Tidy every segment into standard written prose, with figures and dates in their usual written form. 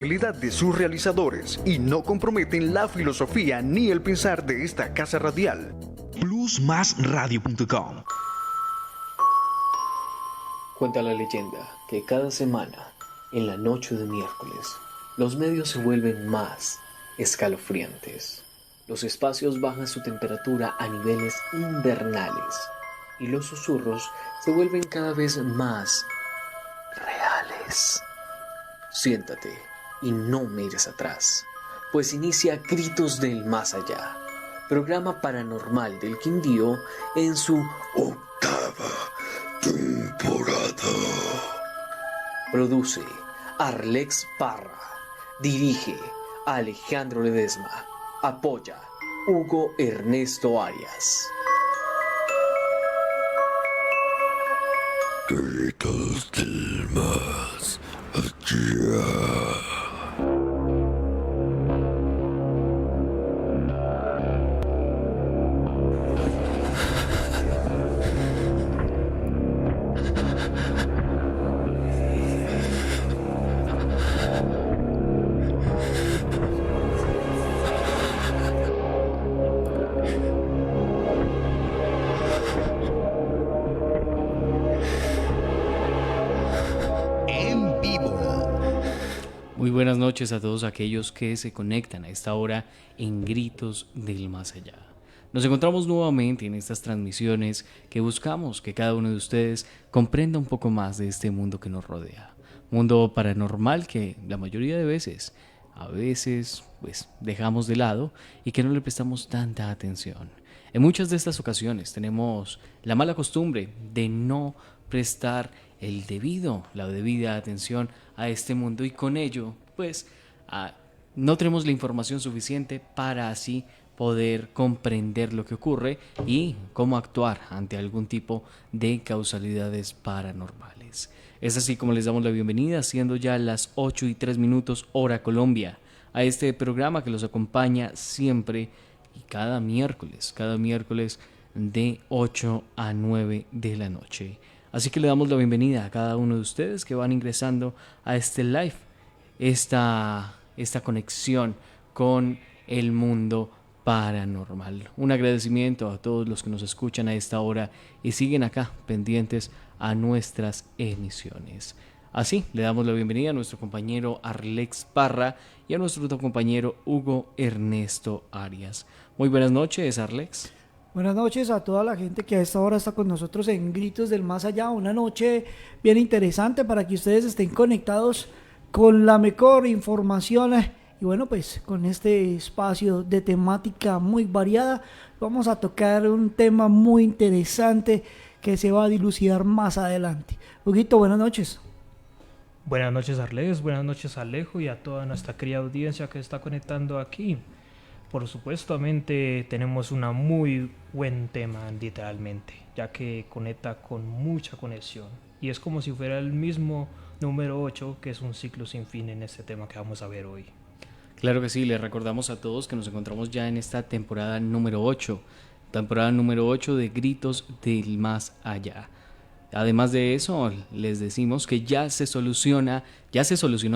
De sus realizadores y no comprometen la filosofía ni el pensar de esta casa radial. Plusmasradio.com. Cuenta la leyenda que cada semana, en la noche de miércoles, los medios se vuelven más escalofriantes. Los espacios bajan su temperatura a niveles invernales y los susurros se vuelven cada vez más reales. Siéntate y no mires atrás, pues inicia Gritos del Más Allá, programa paranormal del Quindío en su octava temporada. Produce Arlex Parra, dirige Alejandro Ledesma, apoya Hugo Ernesto Arias. Gritos del Más Allá. Muy buenas noches a todos aquellos que se conectan a esta hora en Gritos del Más Allá. Nos encontramos nuevamente en estas transmisiones que buscamos que cada uno de ustedes comprenda un poco más de este mundo que nos rodea. Mundo paranormal que la mayoría de veces, pues dejamos de lado y que no le prestamos tanta atención. En muchas de estas ocasiones tenemos la mala costumbre de no prestar la debida atención a este mundo y con ello, pues, no tenemos la información suficiente para así poder comprender lo que ocurre y cómo actuar ante algún tipo de causalidades paranormales. Es así como les damos la bienvenida, siendo ya las 8:03 hora Colombia, a este programa que los acompaña siempre y cada miércoles de 8 a 9 de la noche. Así que le damos la bienvenida a cada uno de ustedes que van ingresando a este live, esta conexión con el mundo paranormal. Un agradecimiento a todos los que nos escuchan a esta hora y siguen acá pendientes a nuestras emisiones. Así le damos la bienvenida a nuestro compañero Arlex Parra y a nuestro otro compañero Hugo Ernesto Arias. Muy buenas noches, Arlex. Buenas noches a toda la gente que a esta hora está con nosotros en Gritos del Más Allá. Una noche bien interesante para que ustedes estén conectados con la mejor información. Y bueno, pues con este espacio de temática muy variada, vamos a tocar un tema muy interesante que se va a dilucidar más adelante. Huguito, buenas noches. Buenas noches, Arles, buenas noches, Alejo, y a toda nuestra querida audiencia que está conectando aquí. Por supuestamente tenemos un muy buen tema, literalmente, ya que conecta con mucha conexión. Y es como si fuera el mismo número 8, que es un ciclo sin fin en este tema que vamos a ver hoy. Claro que sí, les recordamos a todos que nos encontramos ya en esta temporada número 8 de Gritos del Más Allá. Además de eso, les decimos que ya se solucionó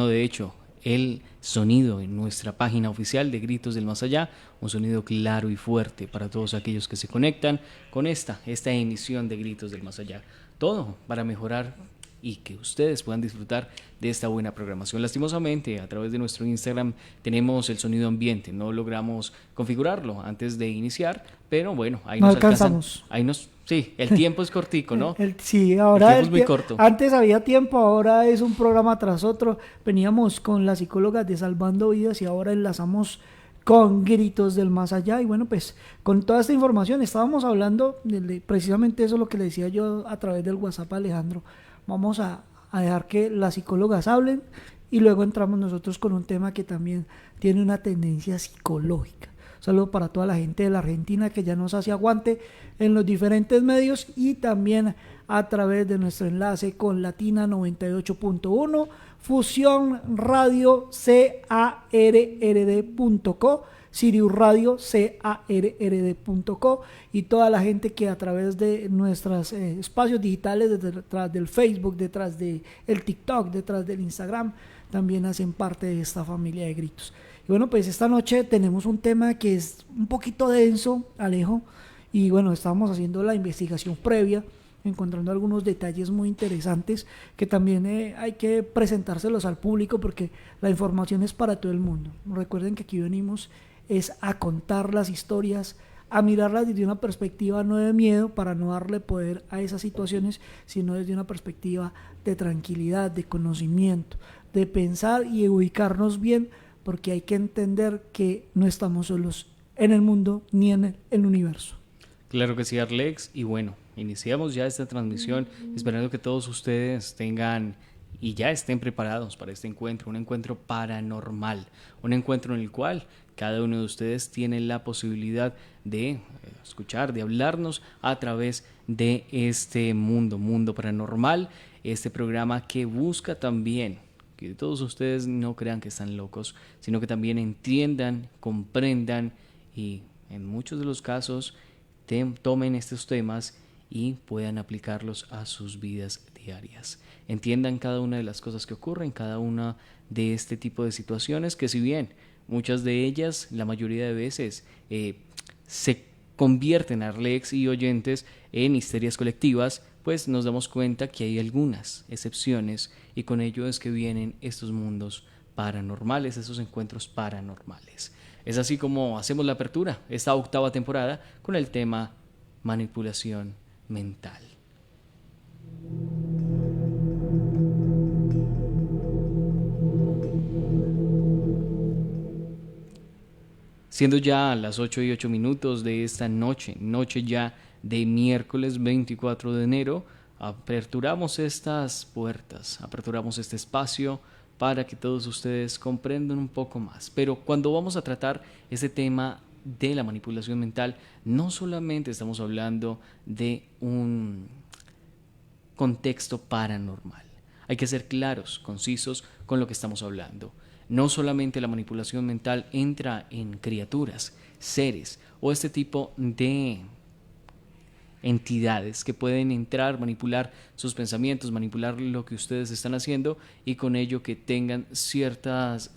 de hecho el sonido en nuestra página oficial de Gritos del Más Allá, un sonido claro y fuerte para todos aquellos que se conectan con esta emisión de Gritos del Más Allá. Todo para mejorar y que ustedes puedan disfrutar de esta buena programación. Lastimosamente, a través de nuestro Instagram tenemos el sonido ambiente, no logramos configurarlo antes de iniciar, pero bueno, ahí no nos alcanzamos. Sí, el tiempo es cortico, ¿no? Sí, ahora el tiempo es muy corto. Antes había tiempo, ahora es un programa tras otro. Veníamos con las psicólogas de Salvando Vidas y ahora enlazamos con Gritos del Más Allá. Y bueno, pues con toda esta información estábamos hablando de precisamente eso, lo que le decía yo a través del WhatsApp a Alejandro. Vamos a dejar que las psicólogas hablen y luego entramos nosotros con un tema que también tiene una tendencia psicológica. Saludo para toda la gente de la Argentina que ya nos hace aguante en los diferentes medios y también a través de nuestro enlace con Latina 98.1, Fusión Radio CARRD.co, Sirius Radio CARRD.co y toda la gente que a través de nuestros espacios digitales, detrás del Facebook, detrás del TikTok, detrás del Instagram, también hacen parte de esta familia de gritos. Y bueno, pues esta noche tenemos un tema que es un poquito denso, Alejo, y bueno, estábamos haciendo la investigación previa, encontrando algunos detalles muy interesantes que también hay que presentárselos al público porque la información es para todo el mundo. Recuerden que aquí venimos es a contar las historias, a mirarlas desde una perspectiva no de miedo para no darle poder a esas situaciones, sino desde una perspectiva de tranquilidad, de conocimiento, de pensar y ubicarnos bien, porque hay que entender que no estamos solos en el mundo ni en el universo. Claro que sí, Arlex, y bueno, iniciamos ya esta transmisión esperando que todos ustedes tengan y ya estén preparados para este encuentro, un encuentro paranormal, un encuentro en el cual cada uno de ustedes tiene la posibilidad de escuchar, de hablarnos a través de este mundo paranormal, este programa que busca también que todos ustedes no crean que están locos, sino que también entiendan, comprendan y en muchos de los casos tomen estos temas y puedan aplicarlos a sus vidas diarias. Entiendan cada una de las cosas que ocurren, cada una de este tipo de situaciones que si bien muchas de ellas, la mayoría de veces, se convierten, Arlex y oyentes, en histerias colectivas, pues nos damos cuenta que hay algunas excepciones y con ello es que vienen estos mundos paranormales, esos encuentros paranormales. Es así como hacemos la apertura, esta 8ª temporada, con el tema manipulación mental. Siendo ya las 8:08 de esta noche ya de miércoles 24 de enero, aperturamos estas puertas, aperturamos este espacio para que todos ustedes comprendan un poco más. Pero cuando vamos a tratar este tema de la manipulación mental, no solamente estamos hablando de un contexto paranormal. Hay que ser claros, concisos con lo que estamos hablando. No solamente la manipulación mental entra en criaturas, seres o este tipo de entidades que pueden entrar, manipular sus pensamientos, manipular lo que ustedes están haciendo y con ello que tengan ciertos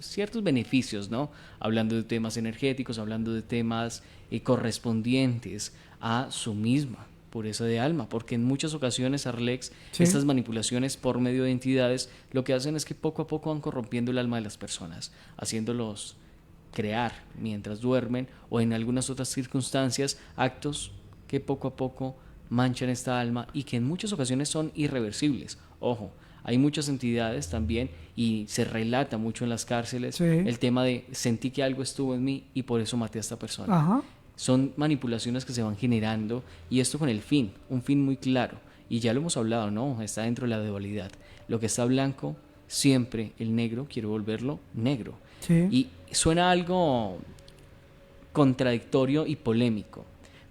beneficios, ¿no? Hablando de temas energéticos, hablando de temas correspondientes a su misma pureza de alma, porque en muchas ocasiones, Arlex, ¿sí? Estas manipulaciones por medio de entidades lo que hacen es que poco a poco van corrompiendo el alma de las personas, haciéndolos crear mientras duermen o en algunas otras circunstancias actos que poco a poco manchan esta alma y que en muchas ocasiones son irreversibles. Ojo, hay muchas entidades también y se relata mucho en las cárceles, sí, el tema de sentí que algo estuvo en mí y por eso maté a esta persona. Ajá. Son manipulaciones que se van generando y esto con un fin muy claro y ya lo hemos hablado, ¿no? Está dentro de la dualidad. Lo que está blanco, siempre el negro quiere volverlo negro. Sí. Y suena algo contradictorio y polémico,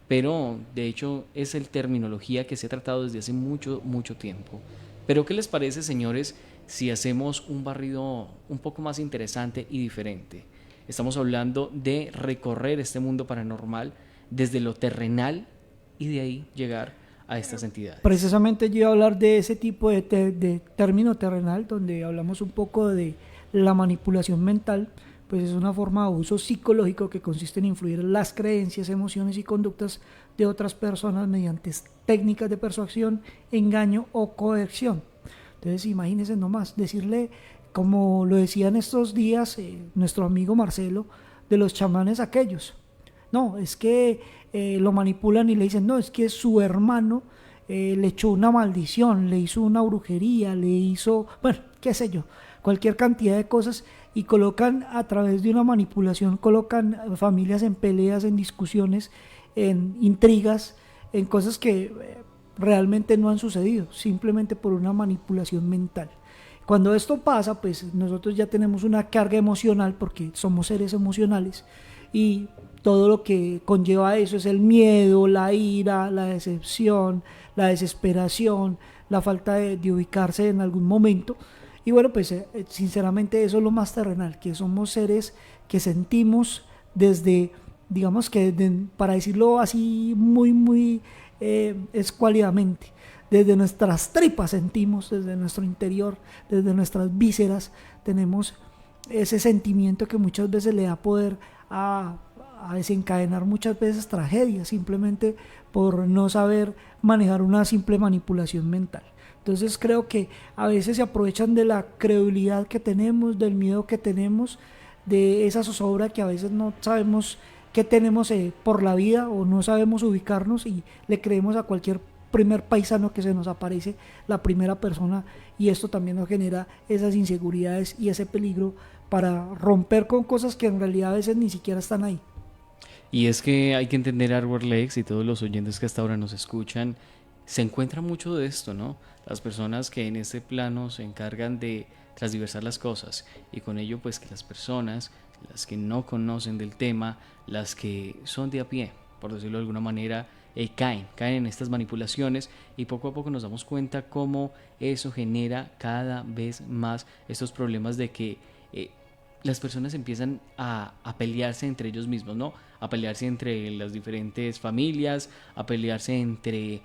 pero de hecho es la terminología que se ha tratado desde hace mucho tiempo. Pero ¿qué les parece, señores, si hacemos un barrido un poco más interesante y diferente? Estamos hablando de recorrer este mundo paranormal desde lo terrenal y de ahí llegar a estas entidades. Precisamente yo iba a hablar de ese tipo de término terrenal, donde hablamos un poco de la manipulación mental, pues es una forma de abuso psicológico que consiste en influir en las creencias, emociones y conductas de otras personas mediante técnicas de persuasión, engaño o coerción. Entonces imagínense nomás, decirle, como lo decía en estos días nuestro amigo Marcelo, de los chamanes aquellos. No, es que lo manipulan y le dicen, no, es que su hermano le echó una maldición, le hizo una brujería, le hizo, bueno, qué sé yo, cualquier cantidad de cosas y colocan a través de una manipulación, colocan familias en peleas, en discusiones, en intrigas, en cosas que realmente no han sucedido, simplemente por una manipulación mental. Cuando esto pasa, pues nosotros ya tenemos una carga emocional porque somos seres emocionales y todo lo que conlleva eso es el miedo, la ira, la decepción, la desesperación, la falta de ubicarse en algún momento. Y bueno, pues sinceramente eso es lo más terrenal, que somos seres que sentimos desde, digamos que para decirlo así muy escuálidamente, desde nuestras tripas sentimos, desde nuestro interior, desde nuestras vísceras, tenemos ese sentimiento que muchas veces le da poder a desencadenar muchas veces tragedias, simplemente por no saber manejar una simple manipulación mental. Entonces creo que a veces se aprovechan de la credulidad que tenemos, del miedo que tenemos, de esa zozobra que a veces no sabemos qué tenemos por la vida o no sabemos ubicarnos y le creemos a cualquier primer paisano que se nos aparece, la primera persona, y esto también nos genera esas inseguridades y ese peligro para romper con cosas que en realidad a veces ni siquiera están ahí. Y es que hay que entender a Lex y todos los oyentes que hasta ahora nos escuchan, se encuentra mucho de esto, ¿no? Las personas que en este plano se encargan de transversar las cosas y con ello pues que las personas, las que no conocen del tema, las que son de a pie, por decirlo de alguna manera, caen en estas manipulaciones y poco a poco nos damos cuenta cómo eso genera cada vez más estos problemas de que las personas empiezan a pelearse entre ellos mismos, ¿no? A pelearse entre las diferentes familias, a pelearse entre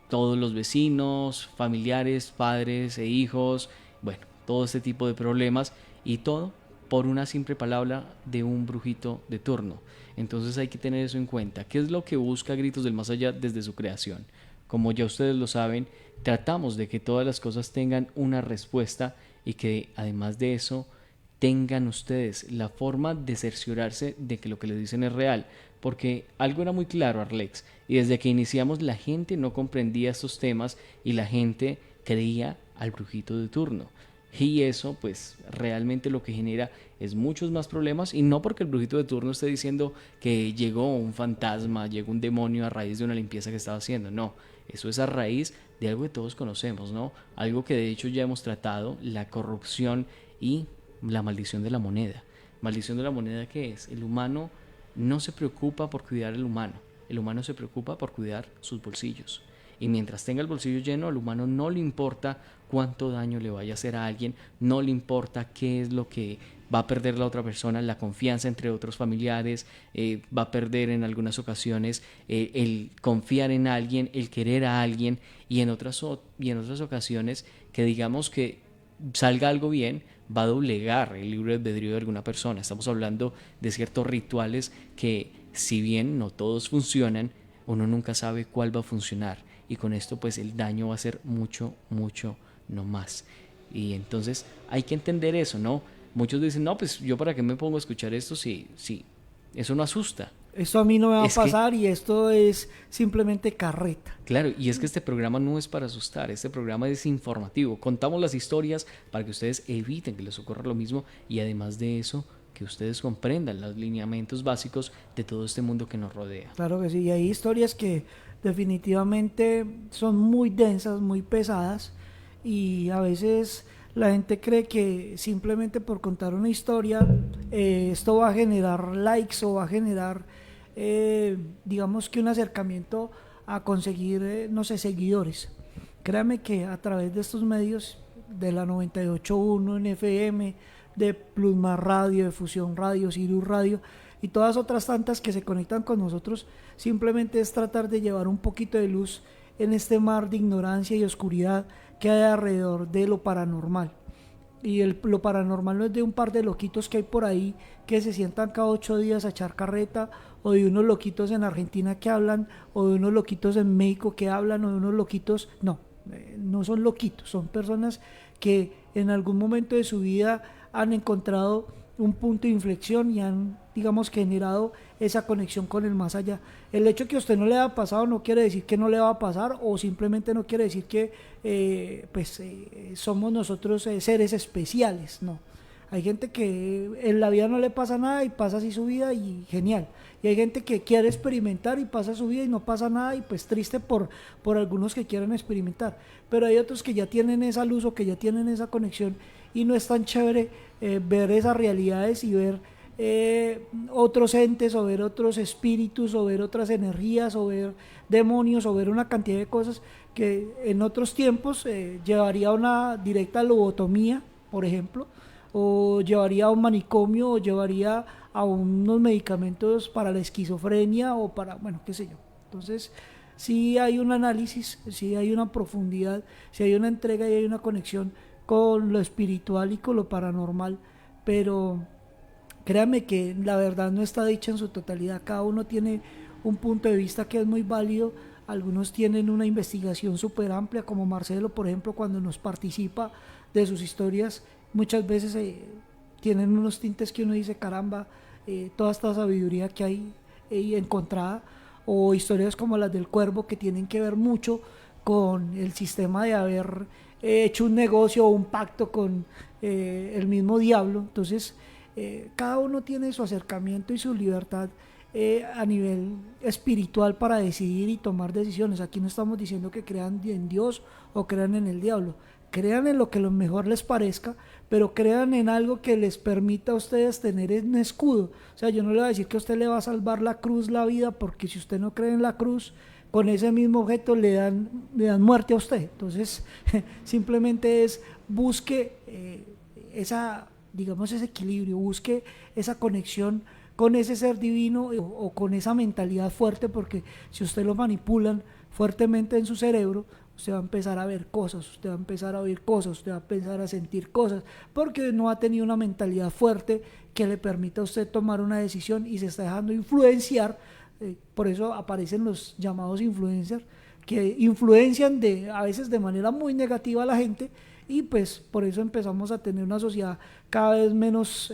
todos los vecinos, familiares, padres e hijos, bueno, todo este tipo de problemas y todo por una simple palabra de un brujito de turno. Entonces hay que tener eso en cuenta. ¿Qué es lo que busca Gritos del Más Allá desde su creación? Como ya ustedes lo saben, tratamos de que todas las cosas tengan una respuesta y que además de eso tengan ustedes la forma de cerciorarse de que lo que les dicen es real, porque algo era muy claro, Arlex, y desde que iniciamos la gente no comprendía estos temas y la gente creía al brujito de turno. Y eso pues realmente lo que genera es muchos más problemas, y no porque el brujito de turno esté diciendo que llegó un fantasma, llegó un demonio a raíz de una limpieza que estaba haciendo, no, eso es a raíz de algo que todos conocemos, ¿no? Algo que de hecho ya hemos tratado, la corrupción y la maldición de la moneda. Maldición de la moneda, ¿qué es? El humano no se preocupa por cuidar al humano, el humano se preocupa por cuidar sus bolsillos. Y mientras tenga el bolsillo lleno, al humano no le importa cuánto daño le vaya a hacer a alguien, no le importa qué es lo que va a perder la otra persona, la confianza entre otros familiares, va a perder en algunas ocasiones el confiar en alguien, el querer a alguien, y en otras ocasiones que digamos que salga algo bien, va a doblegar el libre albedrío de alguna persona. Estamos hablando de ciertos rituales que, si bien no todos funcionan, uno nunca sabe cuál va a funcionar, y con esto pues el daño va a ser mucho, no más. Y entonces hay que entender eso, ¿no? Muchos dicen, no, pues yo para qué me pongo a escuchar esto si eso no asusta. Esto a mí no me va Es a pasar y esto es simplemente carreta. Claro, y es que este programa no es para asustar, este programa es informativo. Contamos las historias para que ustedes eviten que les ocurra lo mismo, y además de eso, que ustedes comprendan los lineamientos básicos de todo este mundo que nos rodea. Claro que sí, y hay historias que definitivamente son muy densas, muy pesadas, y a veces la gente cree que simplemente por contar una historia esto va a generar likes o va a generar digamos que un acercamiento a conseguir no sé, seguidores. Créame que a través de estos medios, de la 98.1 en FM, de Plusma Radio, de Fusión Radio, Sirius Radio y todas otras tantas que se conectan con nosotros, simplemente es tratar de llevar un poquito de luz en este mar de ignorancia y oscuridad que hay alrededor de lo paranormal. Y lo paranormal no es de un par de loquitos que hay por ahí que se sientan cada 8 días a echar carreta, o de unos loquitos en Argentina que hablan, o de unos loquitos en México que hablan, o de unos loquitos, no son loquitos, son personas que en algún momento de su vida han encontrado un punto de inflexión y han, digamos, generado esa conexión con el más allá. El hecho que a usted no le haya pasado no quiere decir que no le va a pasar, o simplemente no quiere decir que somos nosotros seres especiales, no. Hay gente que en la vida no le pasa nada y pasa así su vida y genial. Y hay gente que quiere experimentar y pasa su vida y no pasa nada, y pues triste por algunos que quieren experimentar. Pero hay otros que ya tienen esa luz o que ya tienen esa conexión, y no es tan chévere ver esas realidades y ver otros entes, o ver otros espíritus, o ver otras energías, o ver demonios, o ver una cantidad de cosas que en otros tiempos llevaría a una directa lobotomía, por ejemplo, o llevaría a un manicomio, o llevaría a unos medicamentos para la esquizofrenia, o para, bueno, qué sé yo. Entonces sí hay un análisis, sí hay una profundidad, sí hay una entrega y hay una conexión con lo espiritual y con lo paranormal, pero créame que la verdad no está dicha en su totalidad, cada uno tiene un punto de vista que es muy válido, algunos tienen una investigación súper amplia, como Marcelo, por ejemplo, cuando nos participa de sus historias, muchas veces tienen unos tintes que uno dice, caramba, toda esta sabiduría que hay encontrada, o historias como las del Cuervo que tienen que ver mucho con el sistema de haber hecho un negocio o un pacto con el mismo diablo. Entonces cada uno tiene su acercamiento y su libertad a nivel espiritual para decidir y tomar decisiones. Aquí no estamos diciendo que crean en Dios o crean en el diablo, crean en lo que lo mejor les parezca, pero crean en algo que les permita a ustedes tener un escudo. O sea, yo no le voy a decir que a usted le va a salvar la cruz la vida, porque si usted no cree en la cruz, con ese mismo objeto le dan muerte a usted. Entonces simplemente es busque digamos ese equilibrio, busque esa conexión con ese ser divino o con esa mentalidad fuerte, porque si usted lo manipulan fuertemente en su cerebro, usted va a empezar a ver cosas, usted va a empezar a oír cosas, usted va a empezar a sentir cosas, porque no ha tenido una mentalidad fuerte que le permita a usted tomar una decisión y se está dejando influenciar. Por eso aparecen los llamados influencers, que influencian a veces de manera muy negativa a la gente, y pues por eso empezamos a tener una sociedad cada vez menos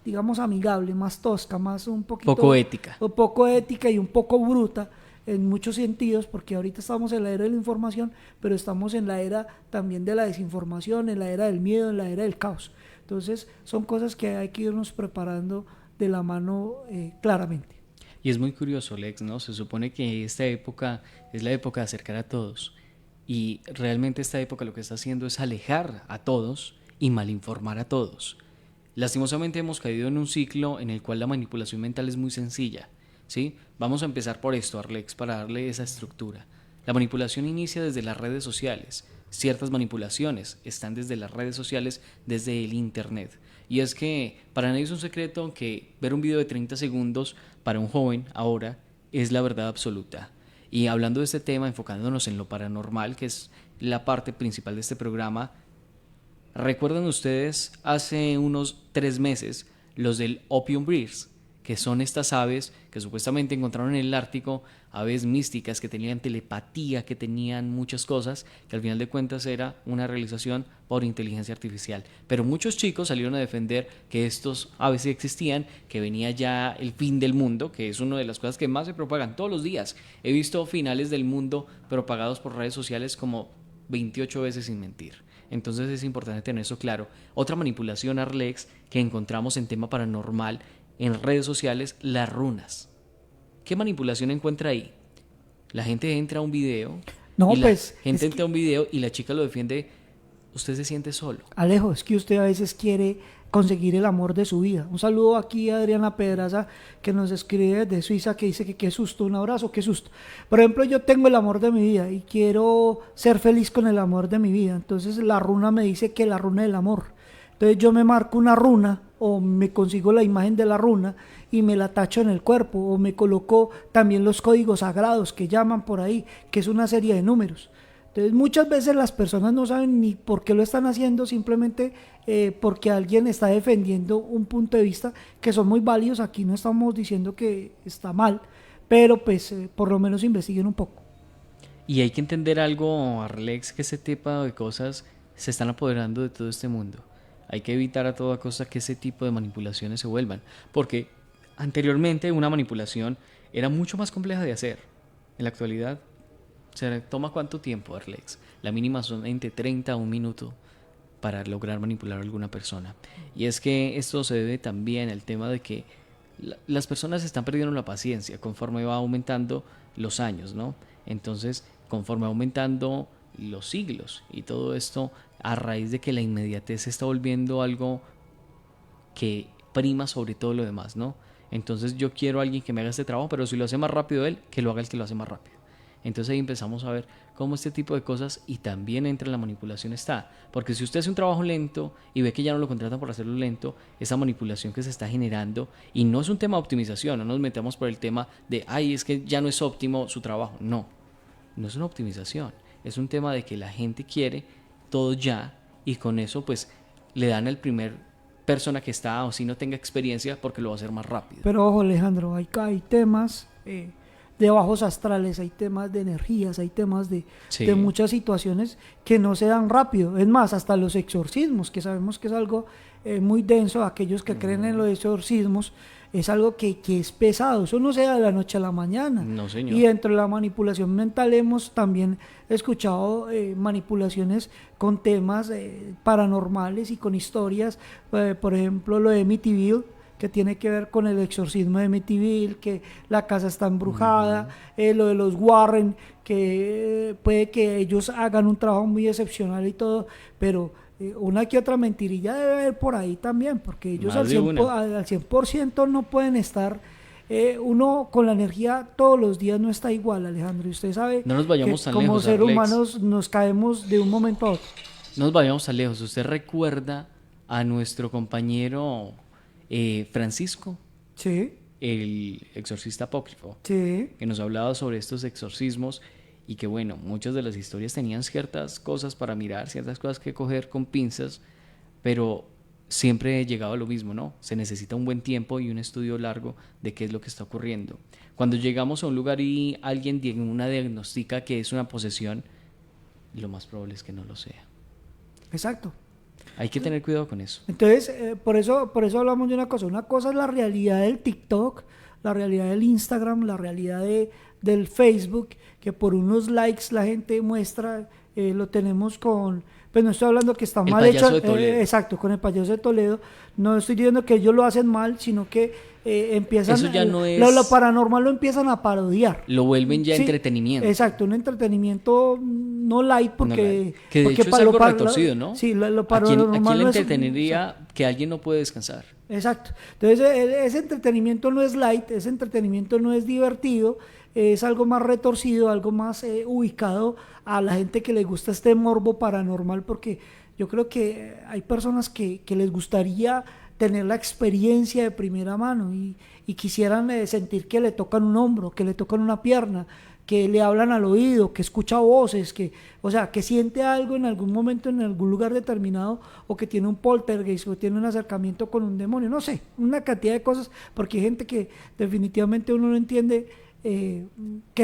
digamos amigable, más tosca, más un poquito Poco ética. poco ética y un poco bruta en muchos sentidos, porque ahorita estamos en la era de la información, pero estamos en la era también de la desinformación, en la era del miedo, en la era del caos. Entonces son cosas que hay que irnos preparando de la mano claramente. Y es muy curioso, Lex, ¿no? Se supone que esta época es la época de acercar a todos, y realmente esta época lo que está haciendo es alejar a todos y malinformar a todos. Lastimosamente hemos caído en un ciclo en el cual la manipulación mental es muy sencilla, ¿sí? Vamos a empezar por esto, Arlex, para darle esa estructura. La manipulación inicia desde las redes sociales. Ciertas manipulaciones están desde las redes sociales, desde el internet. Y es que para nadie es un secreto que ver un video de 30 segundos para un joven ahora es la verdad absoluta. Y hablando de este tema, enfocándonos en lo paranormal, que es la parte principal de este programa, ¿recuerdan ustedes hace unos 3 meses los del Opium Bears? Que son estas aves que supuestamente encontraron en el Ártico, aves místicas que tenían telepatía, que tenían muchas cosas, que al final de cuentas era una realización por inteligencia artificial. Pero muchos chicos salieron a defender que estos aves sí existían, que venía ya el fin del mundo, que es una de las cosas que más se propagan todos los días. He visto finales del mundo propagados por redes sociales como 28 veces sin mentir. Entonces es importante tener eso claro. Otra manipulación, Arlex, que encontramos en tema paranormal en redes sociales, las runas. ¿Qué manipulación encuentra ahí? La gente entra a un video, No, y pues, la gente es entra a un video y la chica lo defiende. Usted se siente solo. Alejo, es que usted a veces quiere conseguir el amor de su vida. Un saludo aquí a Adriana Pedraza, que nos escribe desde Suiza, que dice que qué susto, un abrazo, qué susto. Por ejemplo, yo tengo el amor de mi vida y quiero ser feliz con el amor de mi vida. Entonces la runa me dice que la runa del amor. Entonces yo me marco una runa o me consigo la imagen de la runa y me la tacho en el cuerpo, o me coloco también los códigos sagrados que llaman por ahí, que es una serie de números. Entonces muchas veces las personas no saben ni por qué lo están haciendo, simplemente porque alguien está defendiendo un punto de vista que son muy válidos. Aquí no estamos diciendo que está mal, pero pues por lo menos investiguen un poco. Y hay que entender algo, Arlex, que ese tipo de cosas se están apoderando de todo este mundo. Hay que evitar a toda costa que ese tipo de manipulaciones se vuelvan, porque anteriormente una manipulación era mucho más compleja de hacer. En la actualidad, ¿se toma cuánto tiempo, Arlex? La mínima son entre 30 a 1 minuto para lograr manipular a alguna persona. Y es que esto se debe también al tema de que las personas están perdiendo la paciencia conforme va aumentando los años, ¿no? Entonces, conforme va aumentando los siglos y todo esto, a raíz de que la inmediatez se está volviendo algo que prima sobre todo lo demás, ¿no? Entonces yo quiero a alguien que me haga este trabajo, pero si lo hace más rápido él, que lo haga el que lo hace más rápido. Entonces ahí empezamos a ver cómo este tipo de cosas, y también entre la manipulación está, porque si usted hace un trabajo lento y ve que ya no lo contratan por hacerlo lento, esa manipulación que se está generando, y no es un tema de optimización, no nos metamos por el tema de, ay, es que ya no es óptimo su trabajo, no. no es una optimización, es un tema de que la gente quiere todo ya y con eso pues le dan al primer persona que está o si no tenga experiencia porque lo va a hacer más rápido. Pero ojo, Alejandro, hay temas de bajos astrales, hay temas de energías, hay temas Sí. de muchas situaciones que no se dan rápido. Es más, hasta los exorcismos, que sabemos que es algo muy denso, aquellos que creen en los exorcismos, es algo que es pesado, eso no se da de la noche a la mañana. No, señor. Y dentro de la manipulación mental hemos también escuchado manipulaciones con temas paranormales y con historias, por ejemplo lo de Amityville, que tiene que ver con el exorcismo de Amityville, que la casa está embrujada, lo de los Warren, que puede que ellos hagan un trabajo muy excepcional y todo, pero una que otra mentirilla debe haber por ahí también, porque ellos Más al de 100%, una. al 100% no pueden estar, uno con la energía todos los días no está igual, Alejandro, y usted sabe No nos vayamos que tan como lejos, seres Arlex. humanos nos caemos de un momento a otro. No nos vayamos tan lejos. ¿Usted recuerda a nuestro compañero Francisco, Sí, el exorcista apócrifo, sí. que nos hablaba sobre estos exorcismos y que bueno, muchas de las historias tenían ciertas cosas para mirar, ciertas cosas que coger con pinzas, pero siempre he llegado a lo mismo, ¿no? Se necesita un buen tiempo y un estudio largo de qué es lo que está ocurriendo. Cuando llegamos a un lugar y alguien una diagnostica que es una posesión, lo más probable es que no lo sea. Exacto. Hay que tener cuidado con eso. Entonces, por eso hablamos de una cosa. Una cosa es la realidad del TikTok, la realidad del Instagram, la realidad del Facebook, que por unos likes la gente muestra, lo tenemos con... Pues no estoy hablando que está El mal payaso hecho, de Toledo. exacto, con el payaso de Toledo. No estoy diciendo que ellos lo hacen mal, sino que empiezan... Eso ya no es- lo paranormal lo empiezan a parodiar. Lo vuelven ya Sí, entretenimiento. Exacto, un entretenimiento no light porque... No light. Que de porque hecho es algo retorcido, ¿no? Sí, lo ¿A quién le paranormal no es... entreteniría que alguien no puede descansar? Exacto. Entonces, ese entretenimiento no es light, ese entretenimiento no es divertido, es algo más retorcido, algo más ubicado a la gente que le gusta este morbo paranormal, porque yo creo que hay personas que les gustaría tener la experiencia de primera mano y quisieran sentir que le tocan un hombro, que le tocan una pierna, que le hablan al oído, que escucha voces, o sea, que siente algo en algún momento, en algún lugar determinado, o que tiene un poltergeist, o tiene un acercamiento con un demonio, no sé, una cantidad de cosas, porque hay gente que definitivamente uno no entiende qué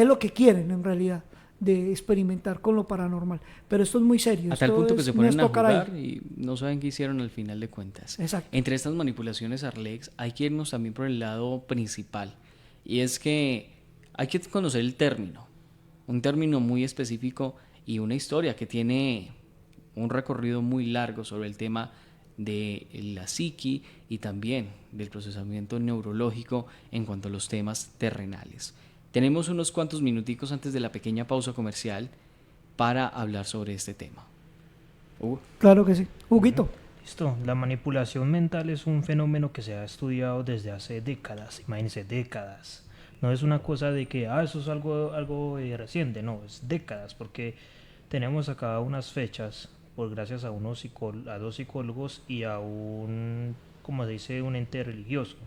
es lo que quieren en realidad de experimentar con lo paranormal. Pero esto es muy serio. A tal esto punto que se no ponen es a tocar ahí. jugar y no saben qué hicieron al final de cuentas. Exacto. Entre estas manipulaciones, Arlex, hay que irnos también por el lado principal. Y es que hay que conocer el término. Un término muy específico y una historia que tiene un recorrido muy largo sobre el tema de la psiqui y también del procesamiento neurológico en cuanto a los temas terrenales. Tenemos unos cuantos minuticos antes de la pequeña pausa comercial para hablar sobre este tema. Hugo. Claro que sí. Huguito. Listo, la manipulación mental es un fenómeno que se ha estudiado desde hace décadas, imagínense, décadas. No es una cosa de que, eso es algo reciente, no, es décadas, porque tenemos acá unas fechas, por gracias a a dos psicólogos y a como se dice, un ente religioso.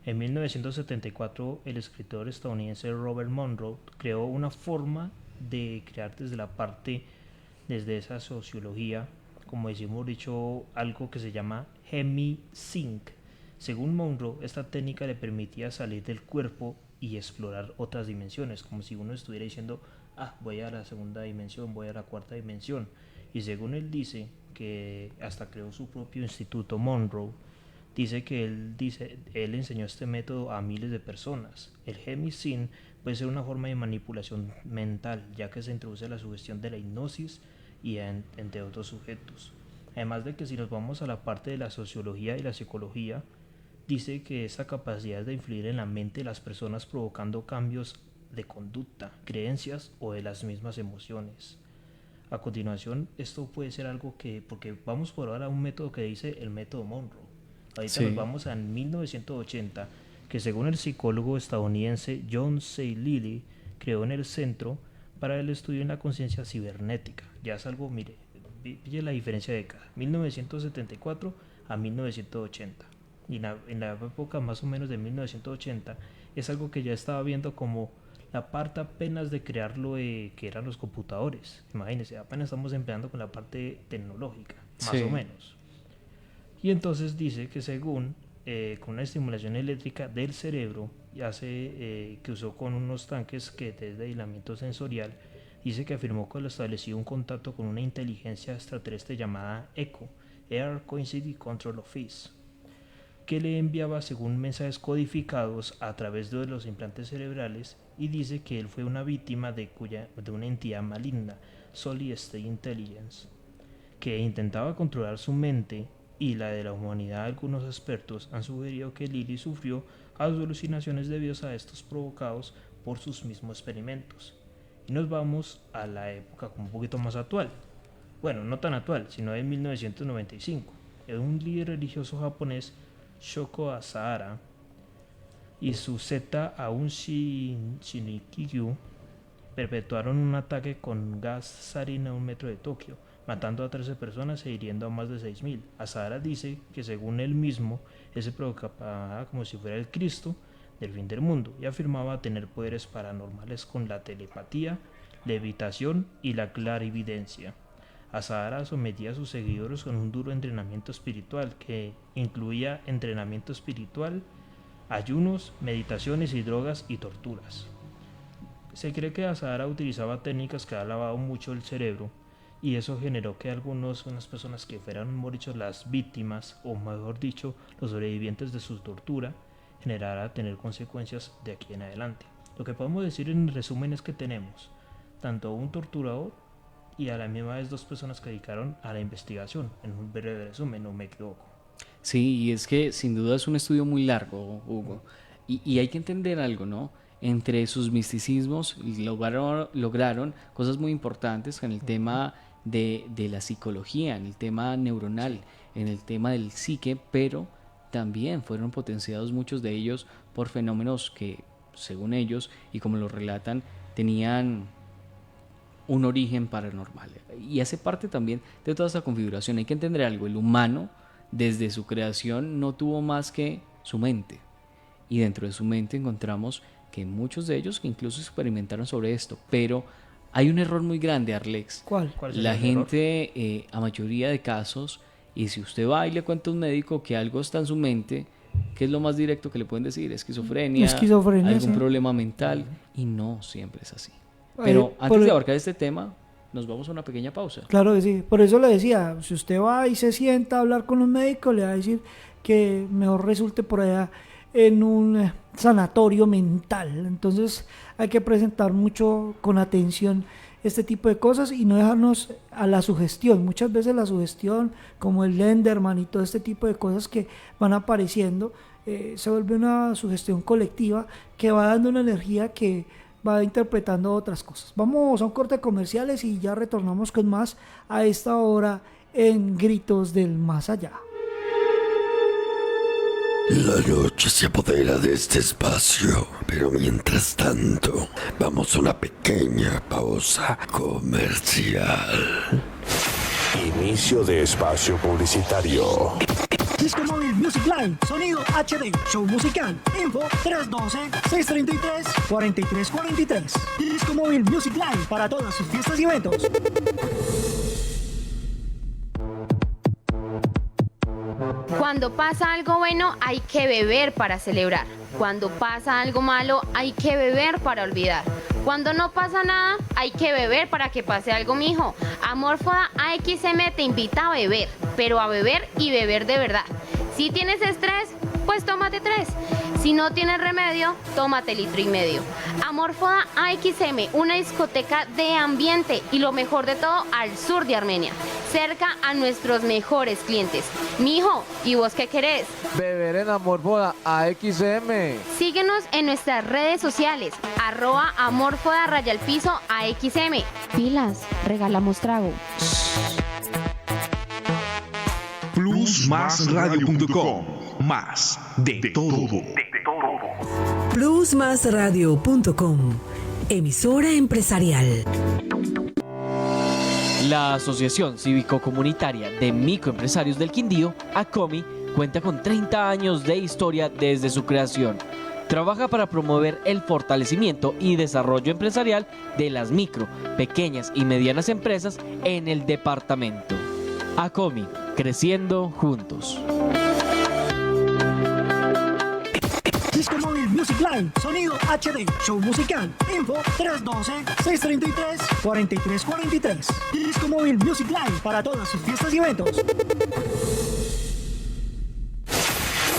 En 1974, el escritor estadounidense Robert Monroe creó una forma de crear desde esa sociología, como decimos dicho, algo que se llama Hemi-Sync. Según Monroe, esta técnica le permitía salir del cuerpo y explorar otras dimensiones, como si uno estuviera diciendo, voy a la segunda dimensión, voy a la cuarta dimensión. Y según él dice, que hasta creó su propio instituto Monroe, dice que él enseñó este método a miles de personas. El Hemi-Sync puede ser una forma de manipulación mental, ya que se introduce la sugestión de la hipnosis y entre otros sujetos. Además de que si nos vamos a la parte de la sociología y la psicología, dice que esta capacidad de influir en la mente de las personas provocando cambios de conducta, creencias o de las mismas emociones. A continuación, esto puede ser algo porque vamos por ahora a un método que dice el método Monroe. Ahorita Sí. nos vamos a 1980, que según el psicólogo estadounidense John C. Lilly, creó en el Centro para el Estudio en la Conciencia Cibernética. Ya es algo, mire, pille la diferencia de década, 1974 a 1980. Y en la época más o menos de 1980 es algo que ya estaba viendo como la parte apenas de crearlo que eran los computadores. Imagínense, apenas estamos empleando con la parte tecnológica, más Sí. o menos. Y entonces dice que según con una estimulación eléctrica del cerebro, que usó con unos tanques que desde aislamiento sensorial, dice que afirmó que lo estableció un contacto con una inteligencia extraterrestre llamada ECHO, Air Coincident Control Office, que le enviaba según mensajes codificados a través de los implantes cerebrales, y dice que él fue una víctima de una entidad maligna, Solid State Intelligence, que intentaba controlar su mente y la de la humanidad. Algunos expertos han sugerido que Lily sufrió alucinaciones debidas a estos provocados por sus mismos experimentos. Y nos vamos a la época un poquito más actual. Bueno, no tan actual, sino de 1995. Un líder religioso japonés, Shoko Asahara, y su Zeta Aum Shinrikyo perpetuaron un ataque con gas sarin a 1 metro de Tokio, matando a 13 personas e hiriendo a más de 6.000. Asahara dice que según él mismo, él se provocaba como si fuera el Cristo del fin del mundo, y afirmaba tener poderes paranormales con la telepatía, levitación y la clarividencia. Asahara sometía a sus seguidores con un duro entrenamiento espiritual que incluía entrenamiento espiritual, ayunos, meditaciones y drogas y torturas. Se cree que Asahara utilizaba técnicas que han lavado mucho el cerebro, y eso generó que unas personas que fueran dicho las víctimas, o mejor dicho, los sobrevivientes de su tortura, generara tener consecuencias de aquí en adelante. Lo que podemos decir en resumen es que tenemos tanto un torturador y a la misma vez 2 personas que dedicaron a la investigación, en un breve resumen, no me equivoco. Sí, y es que sin duda es un estudio muy largo, Hugo. Y hay que entender algo, ¿no? Entre sus misticismos lograron cosas muy importantes en el tema de la psicología, en el tema neuronal, en el tema del psique, pero también fueron potenciados muchos de ellos por fenómenos que, según ellos, y como lo relatan, tenían un origen paranormal. Y hace parte también de toda esta configuración. Hay que entender algo, el humano desde su creación no tuvo más que su mente. Y dentro de su mente encontramos que muchos de ellos incluso experimentaron sobre esto. Pero hay un error muy grande, Arlex. ¿Cuál? ¿Cuál es La el error? gente, a mayoría de casos, y si usted va y le cuenta a un médico que algo está en su mente, ¿qué es lo más directo que le pueden decir? Esquizofrenia, algún sí. problema mental, y no siempre es así. Pero antes de abarcar este tema, nos vamos a una pequeña pausa. Claro que sí, por eso le decía, si usted va y se sienta a hablar con un médico, le va a decir que mejor resulte por allá en un sanatorio mental. Entonces hay que presentar mucho con atención este tipo de cosas y no dejarnos a la sugestión. Muchas veces la sugestión, como el Lenderman y todo este tipo de cosas que van apareciendo, se vuelve una sugestión colectiva que va dando una energía que va interpretando otras cosas. Vamos a un corte de comerciales y ya retornamos con más a esta hora en Gritos del Más Allá. La noche se apodera de este espacio, pero mientras tanto, vamos a una pequeña pausa comercial. Inicio de espacio publicitario. Disco Móvil Music Live, sonido HD, show musical, info 312-633-4343. Disco Móvil Music Live para todas sus fiestas y eventos. Cuando pasa algo bueno hay que beber para celebrar. Cuando pasa algo malo hay que beber para olvidar. Cuando no pasa nada hay que beber para que pase algo, mijo. Amorfoda AXM te invita a beber, pero a beber y beber de verdad. Si tienes estrés, pues tómate 3. Si no tienes remedio, tómate 1,5 litros. Amorfoda AXM, una discoteca de ambiente y lo mejor de todo, al sur de Armenia, cerca a nuestros mejores clientes. Mijo, ¿y vos qué querés? Beber en Amorfoda AXM. Síguenos en nuestras redes sociales, @amorfoda_AXM. Pilas, regalamos trago. plusmasradio.com. Más de todo. plusmasradio.com, emisora empresarial. La Asociación Cívico-Comunitaria de Microempresarios del Quindío, ACOMI, cuenta con 30 años de historia desde su creación. Trabaja para promover el fortalecimiento y desarrollo empresarial de las micro, pequeñas y medianas empresas en el departamento. ACOMI, creciendo juntos. Disco Móvil Music Live, sonido HD, show musical, info 312-633-4343. Disco Móvil Music Live para todas sus fiestas y eventos.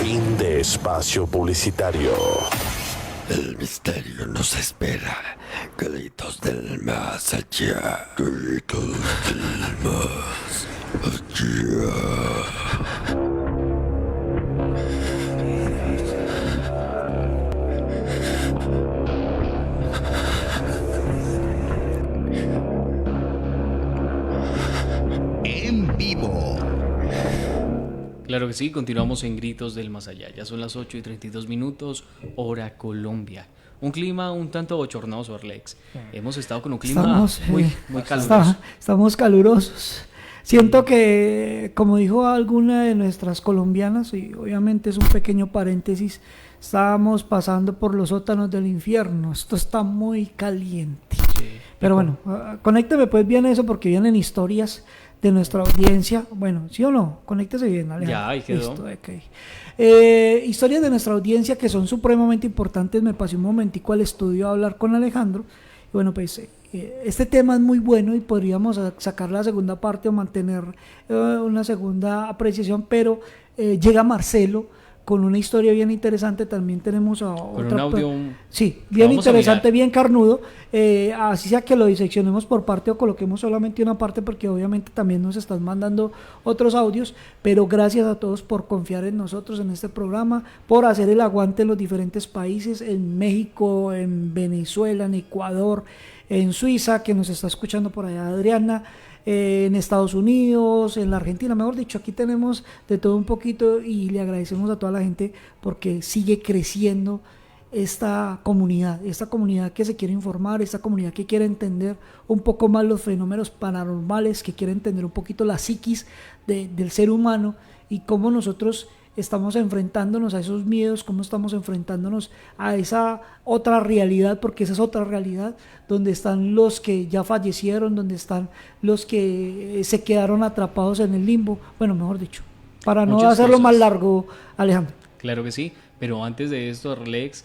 Fin de espacio publicitario. El misterio nos espera. Gritos del más allá. Gritos del más allá. En vivo. Claro que sí, continuamos en Gritos del Más Allá. Ya son las 8:32, hora Colombia. Un clima un tanto bochornoso, Arlex. Hemos estado con un clima muy caluroso. Estamos calurosos. Siento que, como dijo alguna de nuestras colombianas, y obviamente es un pequeño paréntesis, estábamos pasando por los sótanos del infierno. Esto está muy caliente. Sí. Pero bueno, conécteme pues bien a eso porque vienen historias de nuestra audiencia. Bueno, ¿sí o no? Conéctese bien, Alejandro. Ya, ahí quedó. Listo, okay. Historias de nuestra audiencia que son supremamente importantes. Me pasé un momentico al estudio a hablar con Alejandro. Y bueno, pues este tema es muy bueno y podríamos sacar la segunda parte o mantener una segunda apreciación, pero llega Marcelo con una historia bien interesante. También tenemos a con otra, un audio sí, bien interesante, bien carnudo, así sea que lo diseccionemos por parte o coloquemos solamente una parte, porque obviamente también nos están mandando otros audios, pero gracias a todos por confiar en nosotros, en este programa, por hacer el aguante en los diferentes países, en México, en Venezuela, en Ecuador, en Suiza, que nos está escuchando por allá Adriana, en Estados Unidos, en la Argentina, mejor dicho, aquí tenemos de todo un poquito y le agradecemos a toda la gente porque sigue creciendo esta comunidad que se quiere informar, esta comunidad que quiere entender un poco más los fenómenos paranormales, que quiere entender un poquito la psiquis del ser humano y cómo nosotros estamos enfrentándonos a esos miedos, cómo estamos enfrentándonos a esa otra realidad, porque esa es otra realidad, donde están los que ya fallecieron, donde están los que se quedaron atrapados en el limbo, bueno, mejor dicho, para no hacerlo más largo, Alejandro. Claro que sí, pero antes de esto, Arlex,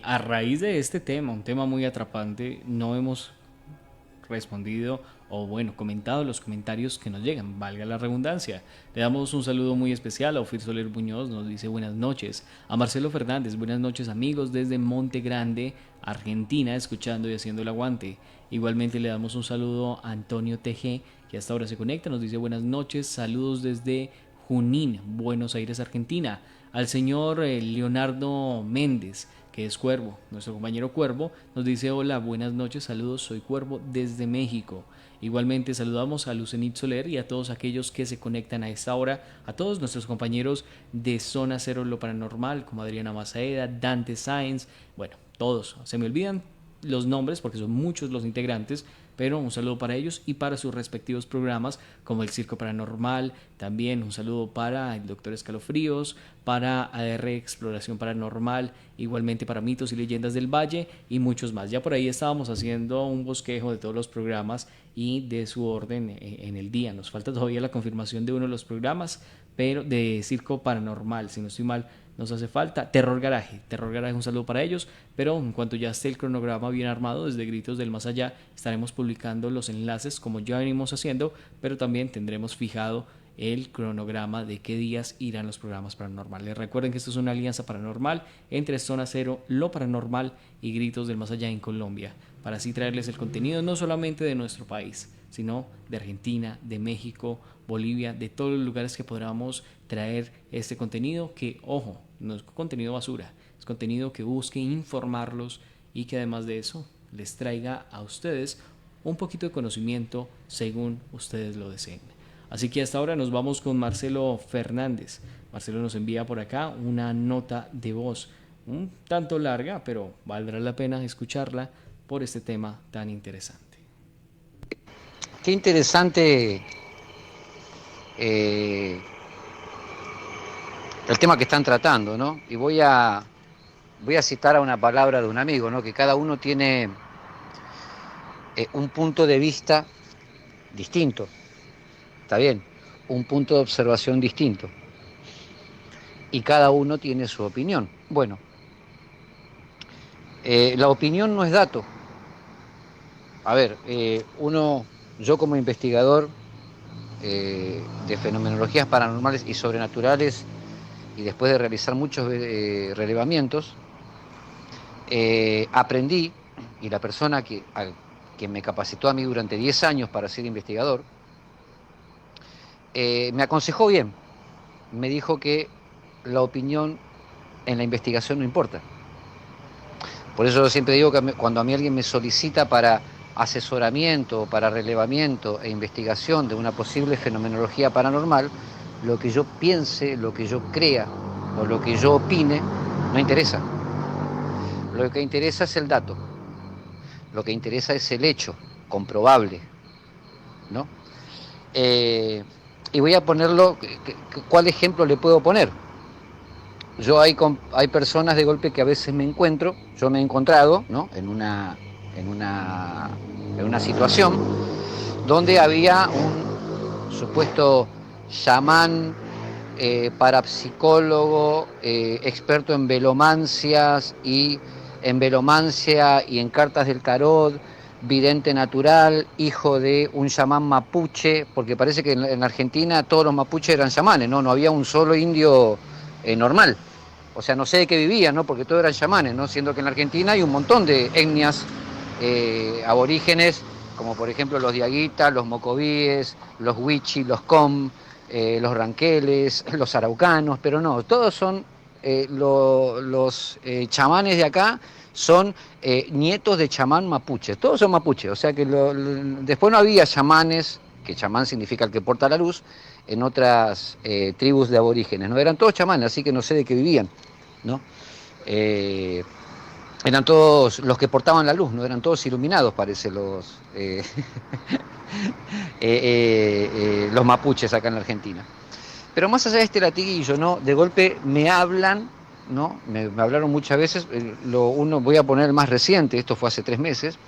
a raíz de este tema, un tema muy atrapante, no hemos respondido o bueno, comentado los comentarios que nos llegan, valga la redundancia. Le damos un saludo muy especial a Ofir Soler Muñoz, nos dice buenas noches. A Marcelo Fernández, buenas noches amigos desde Monte Grande, Argentina, escuchando y haciendo el aguante. Igualmente le damos un saludo a Antonio TG, que hasta ahora se conecta, nos dice buenas noches, saludos desde Junín, Buenos Aires, Argentina. Al señor Leonardo Méndez, que es Cuervo, nuestro compañero Cuervo, nos dice hola, buenas noches, saludos, soy Cuervo desde México. Igualmente saludamos a Lucenit Soler y a todos aquellos que se conectan a esta hora, a todos nuestros compañeros de Zona Cero Lo Paranormal, como Adriana Mazaeda, Dante Sáenz, bueno, todos, se me olvidan los nombres porque son muchos los integrantes, pero un saludo para ellos y para sus respectivos programas como el Circo Paranormal, también un saludo para el Doctor Escalofríos, para ADR Exploración Paranormal, igualmente para Mitos y Leyendas del Valle y muchos más. Ya por ahí estábamos haciendo un bosquejo de todos los programas y de su orden en el día. Nos falta todavía la confirmación de uno de los programas, pero de Circo Paranormal, si no estoy mal, nos hace falta. Terror Garaje, un saludo para ellos, pero en cuanto ya esté el cronograma bien armado desde Gritos del Más Allá, estaremos publicando los enlaces como ya venimos haciendo, pero también tendremos fijado el cronograma de qué días irán los programas paranormales. Recuerden que esto es una alianza paranormal entre Zona Cero, Lo Paranormal y Gritos del Más Allá en Colombia, para así traerles el contenido no solamente de nuestro país, sino de Argentina, de México, Bolivia, de todos los lugares que podamos traer este contenido que, ojo, no es contenido basura, es contenido que busque informarlos y que además de eso les traiga a ustedes un poquito de conocimiento según ustedes lo deseen. Así que hasta ahora nos vamos con Marcelo Fernández. Marcelo nos envía por acá una nota de voz un tanto larga, pero valdrá la pena escucharla por este tema tan interesante. Qué interesante el tema que están tratando, ¿no? Y voy a voy a citar a una palabra de un amigo, ¿no? Que cada uno tiene un punto de vista distinto, está bien, un punto de observación distinto, y cada uno tiene su opinión. Bueno, la opinión no es dato. A ver, yo como investigador de fenomenologías paranormales y sobrenaturales, y después de realizar muchos relevamientos, aprendí, y la persona que me capacitó a mí durante 10 años para ser investigador, me aconsejó bien, me dijo que la opinión en la investigación no importa. Por eso yo siempre digo que cuando a mí alguien me solicita para asesoramiento, para relevamiento e investigación de una posible fenomenología paranormal, lo que yo piense, lo que yo crea o lo que yo opine no interesa. Lo que interesa es el dato, lo que interesa es el hecho comprobable, ¿no? Y voy a ponerlo, ¿cuál ejemplo le puedo poner? Hay personas de golpe que a veces yo me he encontrado, ¿no? en una situación donde había un supuesto chamán, parapsicólogo, experto en velomancia y en cartas del tarot, vidente natural, hijo de un chamán mapuche, porque parece que en Argentina todos los mapuches eran chamanes, no había un solo indio normal. O sea, no sé de qué vivían, ¿no? Porque todos eran chamanes, ¿no? Siendo que en la Argentina hay un montón de etnias aborígenes, como por ejemplo los diaguitas, los mocovíes, los huichi, los com, los ranqueles, los araucanos, pero no, todos son los chamanes de acá, son nietos de chamán mapuche, todos son mapuches, o sea que después no había chamanes, que chamán significa el que porta la luz, en otras tribus de aborígenes, no eran todos chamanes, así que no sé de qué vivían, ¿no? Eran todos los que portaban la luz, no eran todos iluminados, parece, los mapuches acá en la Argentina. Pero más allá de este latiguillo, ¿no? De golpe me hablan, ¿no? Me hablaron muchas veces, voy a poner el más reciente, esto fue hace 3 meses,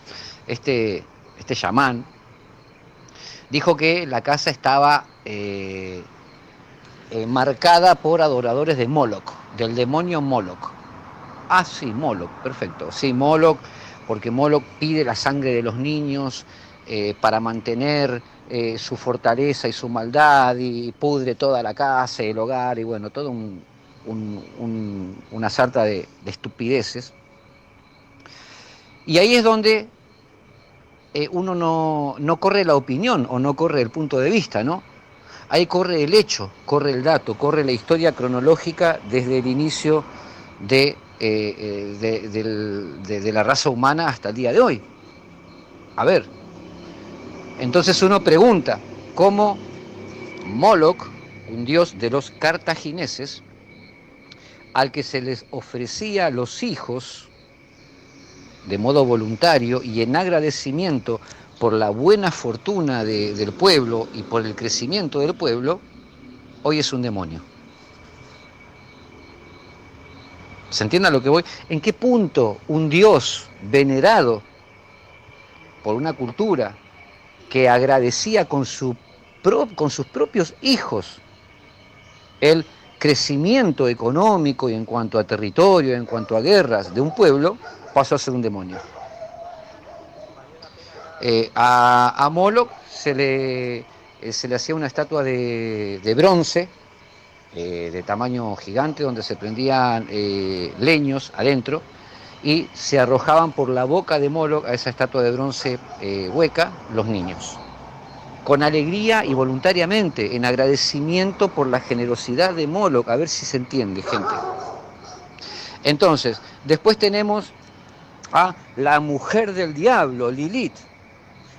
este chamán dijo que la casa estaba marcada por adoradores de Moloch, del demonio Moloch. Ah, sí, Moloch, perfecto. Sí, Moloch, porque Moloch pide la sangre de los niños para mantener su fortaleza y su maldad, y pudre toda la casa, el hogar, y bueno, todo una sarta de estupideces. Y ahí es donde uno no corre la opinión o no corre el punto de vista, ¿no? Ahí corre el hecho, corre el dato, corre la historia cronológica desde el inicio de la raza humana hasta el día de hoy. A ver, entonces uno pregunta, ¿cómo Moloch, un dios de los cartagineses, al que se les ofrecía a los hijos de modo voluntario y en agradecimiento por la buena fortuna del pueblo y por el crecimiento del pueblo, hoy es un demonio? ¿Se entiende a lo que voy? ¿En qué punto un dios venerado por una cultura que agradecía con sus propios hijos el crecimiento económico y en cuanto a territorio, en cuanto a guerras de un pueblo, pasó a ser un demonio? A Moloch se le hacía una estatua de bronce, de tamaño gigante, donde se prendían leños adentro y se arrojaban por la boca de Moloch, a esa estatua de bronce hueca, los niños, con alegría y voluntariamente, en agradecimiento por la generosidad de Moloch. A ver si se entiende, gente. Entonces, después tenemos a la mujer del diablo, Lilith.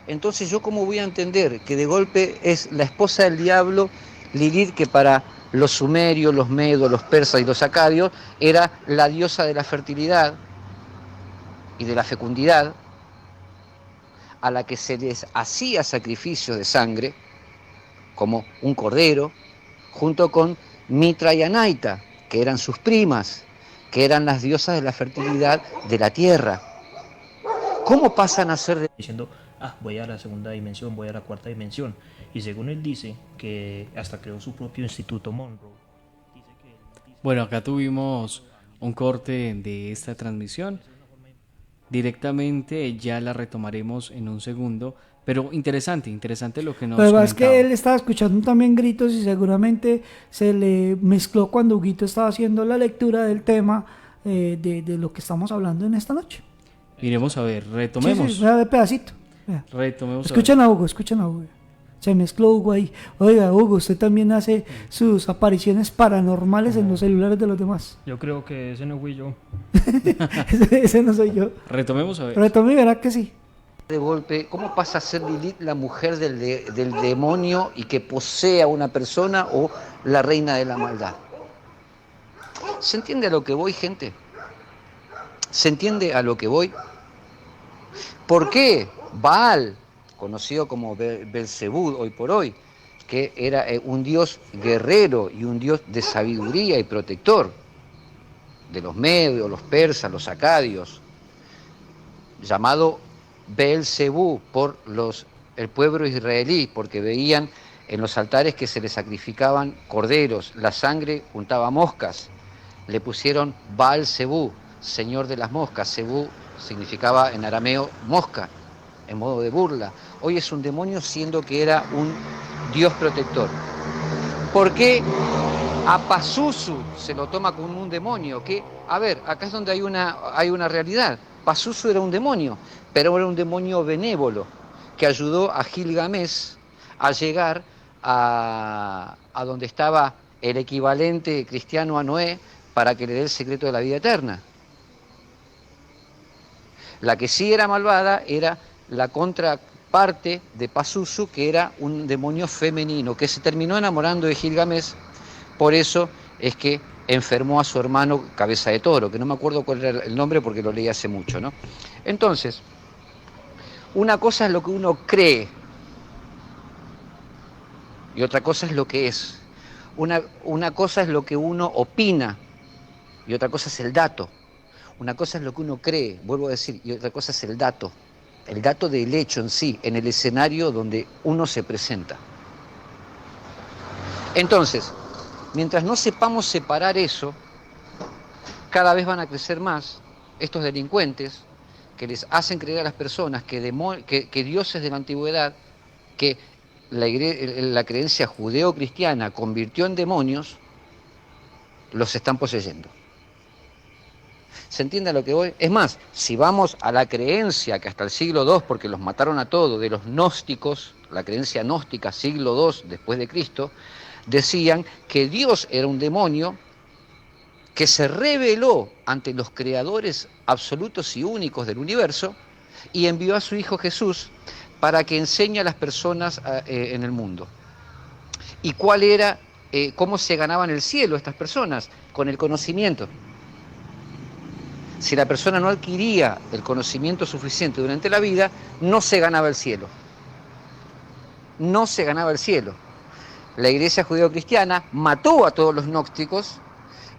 Entonces, ¿yo cómo voy a entender que de golpe es la esposa del diablo, Lilith, que para los sumerios, los medos, los persas y los acadios era la diosa de la fertilidad y de la fecundidad, a la que se les hacía sacrificios de sangre, como un cordero, junto con Mitra y Anaita, que eran sus primas, que eran las diosas de la fertilidad de la tierra. ¿Cómo pasan a ser diciendo, voy a la segunda dimensión, voy a la cuarta dimensión? Y según él dice que hasta creó su propio instituto Monroe. Bueno, acá tuvimos un corte de esta transmisión. Directamente ya la retomaremos en un segundo. Pero interesante lo que nos Pero comentaba. es que él estaba escuchando también gritos y seguramente se le mezcló cuando Huguito estaba haciendo la lectura del tema de lo que estamos hablando en esta noche. Miremos a ver, retomemos. Sí, de pedacito. Vea. Retomemos. Escuchen a Hugo. Se mezcló Hugo ahí. Oiga, Hugo, usted también hace sus apariciones paranormales en los celulares de los demás. Yo creo que ese no fui yo. ese no soy yo. Retomemos a ver. Retome y verá que sí. de golpe? ¿Cómo pasa a ser Lilith la mujer del demonio y que posee a una persona, o la reina de la maldad? ¿Se entiende a lo que voy, gente? ¿Se entiende a lo que voy? ¿Por qué Baal, conocido como Belzebú hoy por hoy, que era un dios guerrero y un dios de sabiduría y protector de los medios, los persas, los acadios, llamado Belzebú por el pueblo israelí, porque veían en los altares que se les sacrificaban corderos, la sangre juntaba moscas, le pusieron Baal-Zebú, señor de las moscas. Zebú significaba en arameo mosca, en modo de burla. Hoy es un demonio, siendo que era un dios protector. ¿Por qué a Pazuzu se lo toma como un demonio? Que, a ver, acá es donde hay una realidad. Pazuzu era un demonio, pero era un demonio benévolo, que ayudó a Gilgamesh a llegar a donde estaba el equivalente cristiano a Noé, para que le dé el secreto de la vida eterna. La que sí era malvada era la contraparte de Pazuzu, que era un demonio femenino, que se terminó enamorando de Gilgamesh. Por eso es que enfermó a su hermano Cabeza de Toro, que no me acuerdo cuál era el nombre porque lo leí hace mucho, ¿no? Entonces, una cosa es lo que uno cree y otra cosa es lo que es. Una cosa es lo que uno opina y otra cosa es el dato. Una cosa es lo que uno cree, vuelvo a decir, y otra cosa es el dato del hecho en sí, en el escenario donde uno se presenta. Entonces, mientras no sepamos separar eso, cada vez van a crecer más estos delincuentes que les hacen creer a las personas que dioses de la antigüedad, que la creencia judeo-cristiana convirtió en demonios, los están poseyendo. ¿Se entiende a lo que voy? Es más, si vamos a la creencia que hasta el siglo II, porque los mataron a todos, de los gnósticos, la creencia gnóstica, siglo II después de Cristo, decían que Dios era un demonio que se rebeló ante los creadores absolutos y únicos del universo y envió a su Hijo Jesús para que enseñe a las personas en el mundo. ¿Y cuál era, cómo se ganaban el cielo estas personas? Con el conocimiento. Si la persona no adquiría el conocimiento suficiente durante la vida, no se ganaba el cielo. No se ganaba el cielo. La iglesia judeo-cristiana mató a todos los gnósticos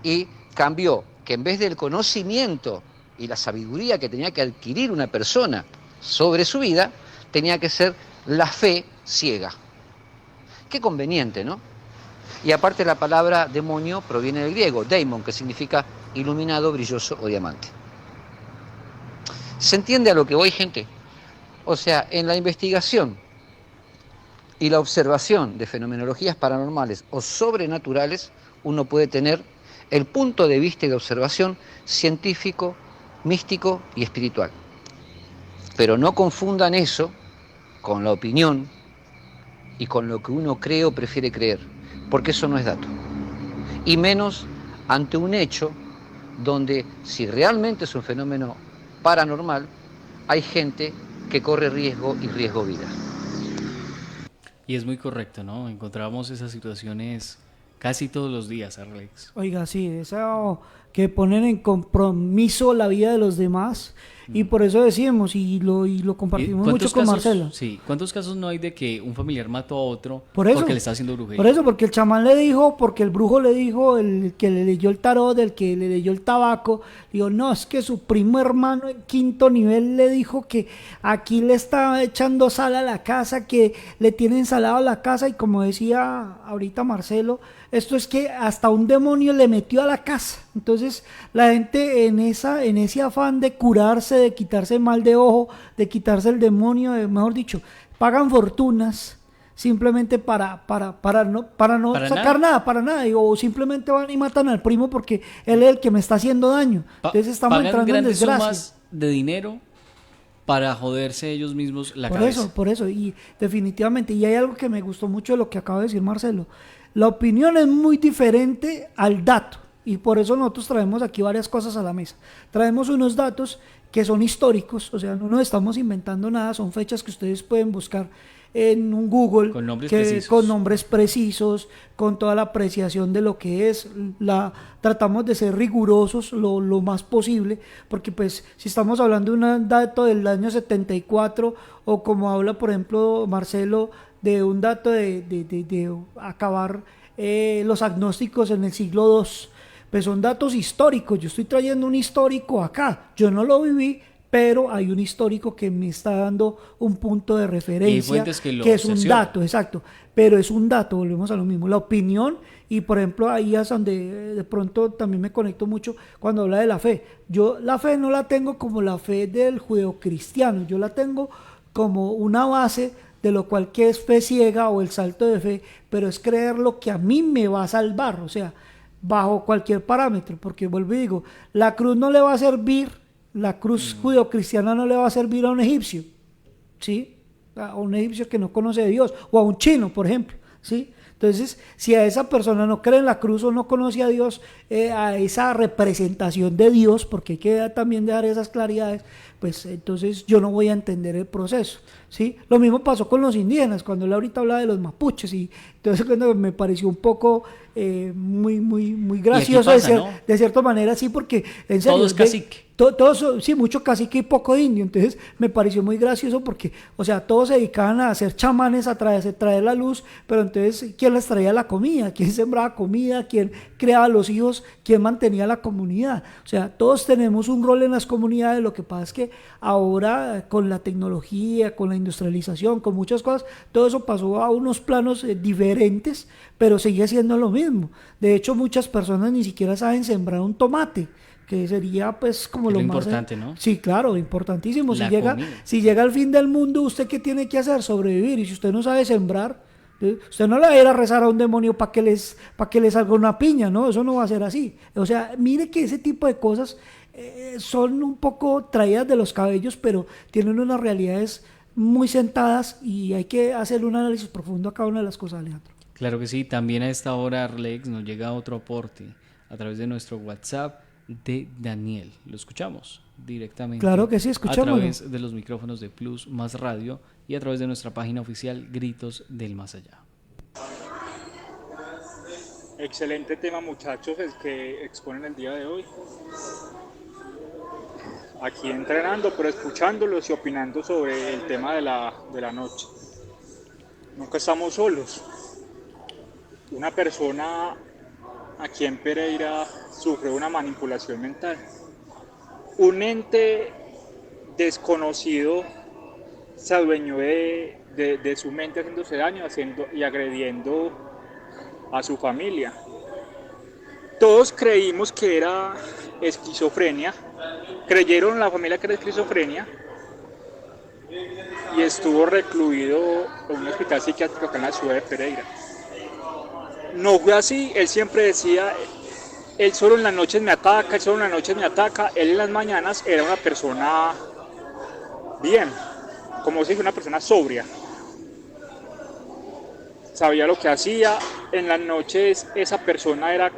y cambió que en vez del conocimiento y la sabiduría que tenía que adquirir una persona sobre su vida, tenía que ser la fe ciega. Qué conveniente, ¿no? Y aparte la palabra demonio proviene del griego, daimon, que significa iluminado, brilloso o diamante. ¿Se entiende a lo que voy, gente? O sea, en la investigación y la observación de fenomenologías paranormales o sobrenaturales, uno puede tener el punto de vista y de observación científico, místico y espiritual. Pero no confundan eso con la opinión y con lo que uno cree o prefiere creer, porque eso no es dato. Y menos ante un hecho donde, si realmente es un fenómeno paranormal, hay gente que corre riesgo y riesgo vida. Y es muy correcto, ¿no? Encontramos esas situaciones casi todos los días, Arlex. Oiga, sí, eso que ponen en compromiso la vida de los demás Y por eso decíamos, y lo compartimos mucho con Marcelo. Sí, ¿cuántos casos no hay de que un familiar mató a otro por eso, porque le está haciendo brujería? Por eso, porque el chamán le dijo, porque el brujo le dijo, el que le leyó el tarot, el que le leyó el tabaco, dijo, no, es que su primo hermano en 5º nivel le dijo que aquí le está echando sal a la casa, que le tiene ensalada a la casa, y como decía ahorita Marcelo, esto es que hasta un demonio le metió a la casa. Entonces la gente en ese afán de curarse, de quitarse el mal de ojo, de quitarse el demonio, mejor dicho, pagan fortunas simplemente para no sacar nada, para nada, o simplemente van y matan al primo porque él es el que me está haciendo daño. Entonces estamos entrando en desgracia. Sumas de dinero para joderse ellos mismos la cabeza. Por eso, y definitivamente, y hay algo que me gustó mucho de lo que acaba de decir Marcelo. La opinión es muy diferente al dato, y por eso nosotros traemos aquí varias cosas a la mesa. Traemos unos datos que son históricos, o sea, no nos estamos inventando nada, son fechas que ustedes pueden buscar en un Google, con nombres precisos, con toda la apreciación de lo que es, tratamos de ser rigurosos lo más posible, porque pues si estamos hablando de un dato del año 74, o como habla por ejemplo Marcelo, de un dato de acabar los agnósticos en el siglo II, pues son datos históricos. Yo estoy trayendo un histórico acá, yo no lo viví, pero hay un histórico que me está dando un punto de referencia, que es un dato, exacto, pero es un dato, volvemos a lo mismo, la opinión. Y por ejemplo ahí es donde de pronto también me conecto mucho cuando habla de la fe. Yo la fe no la tengo como la fe del judeocristiano, yo la tengo como una base de lo cual que es fe ciega o el salto de fe, pero es creer lo que a mí me va a salvar, o sea, bajo cualquier parámetro, porque vuelvo y digo, la cruz no le va a servir, la cruz judeocristiana no le va a servir a un egipcio, ¿sí? A un egipcio que no conoce a Dios, o a un chino, por ejemplo, ¿sí? Entonces, si a esa persona no cree en la cruz o no conoce a Dios, a esa representación de Dios, porque hay que también dar esas claridades, pues entonces yo no voy a entender el proceso, ¿sí? Lo mismo pasó con los indígenas, cuando él ahorita hablaba de los mapuches, y entonces cuando me pareció un poco muy gracioso pasa, de cierta manera, sí, porque en serio, todo es cacique. Todos, sí, mucho cacique y poco indio. Entonces me pareció muy gracioso porque, o sea, todos se dedicaban a hacer chamanes, a traer la luz, pero entonces, ¿quién les traía la comida? ¿Quién sembraba comida? ¿Quién creaba los hijos? ¿Quién mantenía la comunidad? O sea, todos tenemos un rol en las comunidades. Lo que pasa es que ahora, con la tecnología, con la industrialización, con muchas cosas, todo eso pasó a unos planos diferentes, pero sigue siendo lo mismo. De hecho, muchas personas ni siquiera saben sembrar un tomate, que sería pues como lo más importante, ¿no? Sí, claro, importantísimo. Si llega el fin del mundo, ¿usted qué tiene que hacer? Sobrevivir. Y si usted no sabe sembrar, usted no le va a ir a rezar a un demonio para que le salga una piña, ¿no? Eso no va a ser así. O sea, mire que ese tipo de cosas son un poco traídas de los cabellos, pero tienen unas realidades muy sentadas y hay que hacer un análisis profundo a cada una de las cosas, Alejandro. Claro que sí. También a esta hora, Arlex, nos llega otro aporte a través de nuestro WhatsApp de Daniel. Lo escuchamos directamente. Claro que sí, escuchámoslo. A través de los micrófonos de Plus Más Radio y a través de nuestra página oficial Gritos del Más Allá. Excelente tema, muchachos, el que exponen el día de hoy. Aquí entrenando, pero escuchándolos y opinando sobre el tema de la noche. Nunca estamos solos. Una persona aquí en Pereira sufrió una manipulación mental. Un ente desconocido se adueñó de su mente, haciéndose daño y agrediendo a su familia. Todos creímos que era esquizofrenia, creyeron la familia que era esquizofrenia y estuvo recluido en un hospital psiquiátrico acá en la ciudad de Pereira. No fue así, él siempre decía, él solo en las noches me ataca, él solo en las noches me ataca, él en las mañanas era una persona bien, como si fuera una persona sobria. Sabía lo que hacía, en las noches esa persona era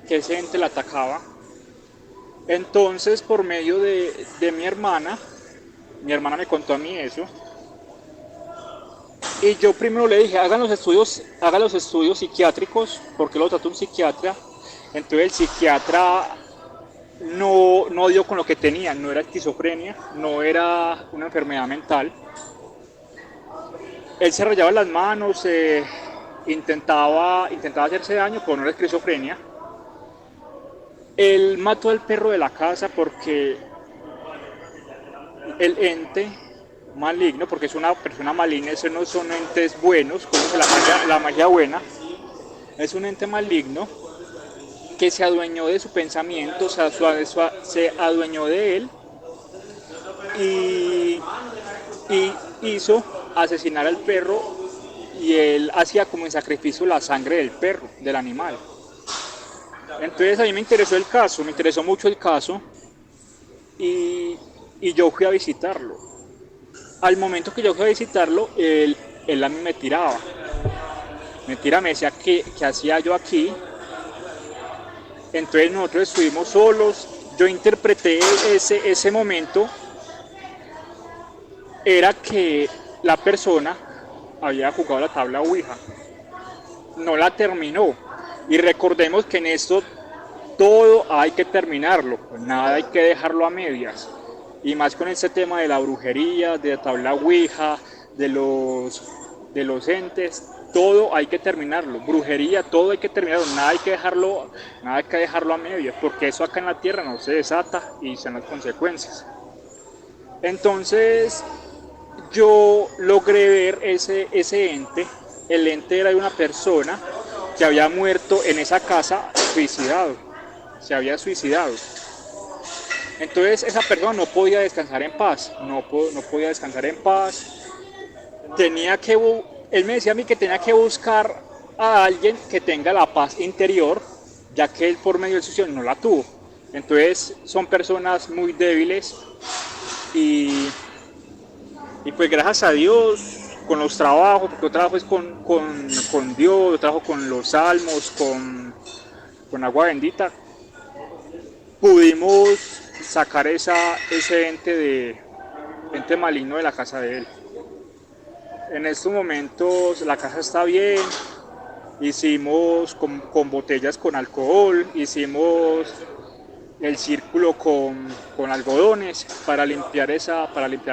que ese ente la atacaba. Entonces, por medio de mi hermana me contó a mí eso. Y yo primero le dije, hagan los estudios psiquiátricos, porque lo trató un psiquiatra. Entonces el psiquiatra no no dio con lo que tenía, no era esquizofrenia, no era una enfermedad mental. Él se rayaba las manos, intentaba hacerse daño, pero no era esquizofrenia. Él mató al perro de la casa porque el ente maligno, porque es una persona maligna, esos no son entes buenos, como la magia buena, es un ente maligno que se adueñó de su pensamiento, se adueñó de él y hizo asesinar al perro, y él hacía como en sacrificio la sangre del perro, del animal. Entonces a mí me interesó mucho el caso y yo fui a visitarlo. Al momento que yo fui a visitarlo, él a mí me tiraba. Me decía ¿qué hacía yo aquí? Entonces nosotros estuvimos solos. Yo interpreté ese momento, era que la persona había jugado la tabla Ouija, no la terminó. Y recordemos que en esto todo hay que terminarlo, nada hay que dejarlo a medias. Y más con este tema de la brujería, de la tabla Ouija, de los entes, todo hay que terminarlo. Brujería, todo hay que terminarlo, nada hay que dejarlo a medias, porque eso acá en la tierra no se desata y son las consecuencias. Entonces yo logré ver ese ente. El ente era de una persona que había muerto en esa casa se había suicidado. Entonces esa persona no podía descansar en paz, no podía descansar en paz. Él me decía a mí que tenía que buscar a alguien que tenga la paz interior, ya que él por medio del suicidio no la tuvo. Entonces son personas muy débiles y pues gracias a Dios, con los trabajos, porque yo trabajo es con Dios, yo trabajo con los salmos, con agua bendita, pudimos sacar ese ente maligno de la casa de él. En estos momentos la casa está bien, hicimos con botellas con alcohol, hicimos el círculo con algodones para limpiar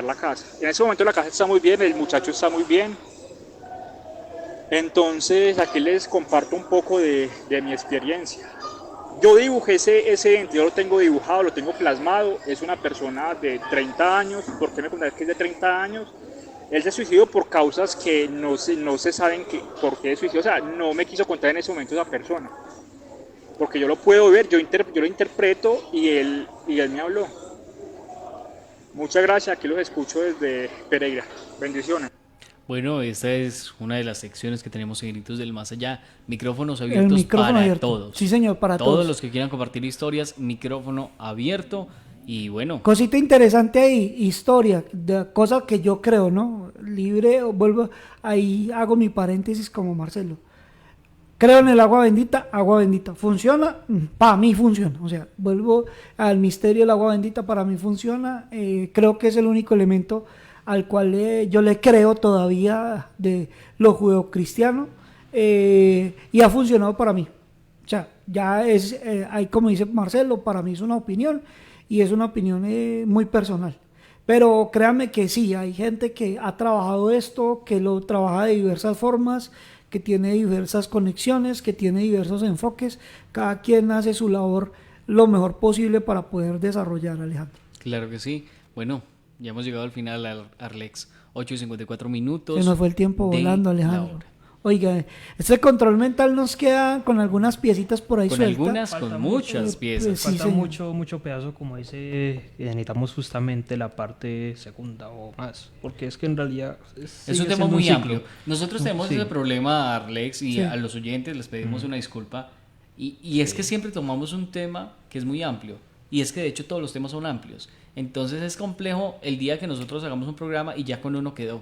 la casa. En ese momento la casa está muy bien, el muchacho está muy bien. Entonces aquí les comparto un poco de mi experiencia. Yo dibujé ese ente, yo lo tengo dibujado, lo tengo plasmado. Es una persona de 30 años. ¿Por qué me contáis que es de 30 años? Él se suicidó por causas que no se saben por qué se suicidó. O sea, no me quiso contar en ese momento esa persona, porque yo lo puedo ver, yo lo interpreto y él me habló. Muchas gracias, aquí los escucho desde Pereira. Bendiciones. Bueno, esta es una de las secciones que tenemos en Gritos del Más Allá. Micrófonos abiertos para todos. Sí, señor, para todos. Todos los que quieran compartir historias, micrófono abierto. Y bueno. Cosita interesante ahí, historia, cosa que yo creo, ¿no? Libre, vuelvo, ahí hago mi paréntesis como Marcelo. Creo en el agua bendita, ¿funciona? Para mí funciona, o sea, vuelvo al misterio del agua bendita, para mí funciona, creo que es el único elemento al cual yo le creo todavía de lo judeocristiano, y ha funcionado para mí. O sea, ya es, ahí como dice Marcelo, para mí es una opinión, y es una opinión muy personal. Pero créanme que sí, hay gente que ha trabajado esto, que lo trabaja de diversas formas, que tiene diversas conexiones, que tiene diversos enfoques. Cada quien hace su labor lo mejor posible para poder desarrollar, Alejandro. Claro que sí. Bueno, ya hemos llegado al final, Arlex. 8:54 minutos. Se nos fue el tiempo volando, Alejandro. Oiga, este control mental nos queda con algunas piecitas por ahí sueltas. Con muchas piezas. Pues falta mucho pedazo, como dice, necesitamos justamente la parte segunda o más, porque es que en realidad es un tema muy amplio. Nosotros tenemos ese problema, Arlex, y a los oyentes les pedimos una disculpa, y es que siempre tomamos un tema que es muy amplio, y es que de hecho todos los temas son amplios, entonces es complejo el día que nosotros hagamos un programa y ya con uno quedó.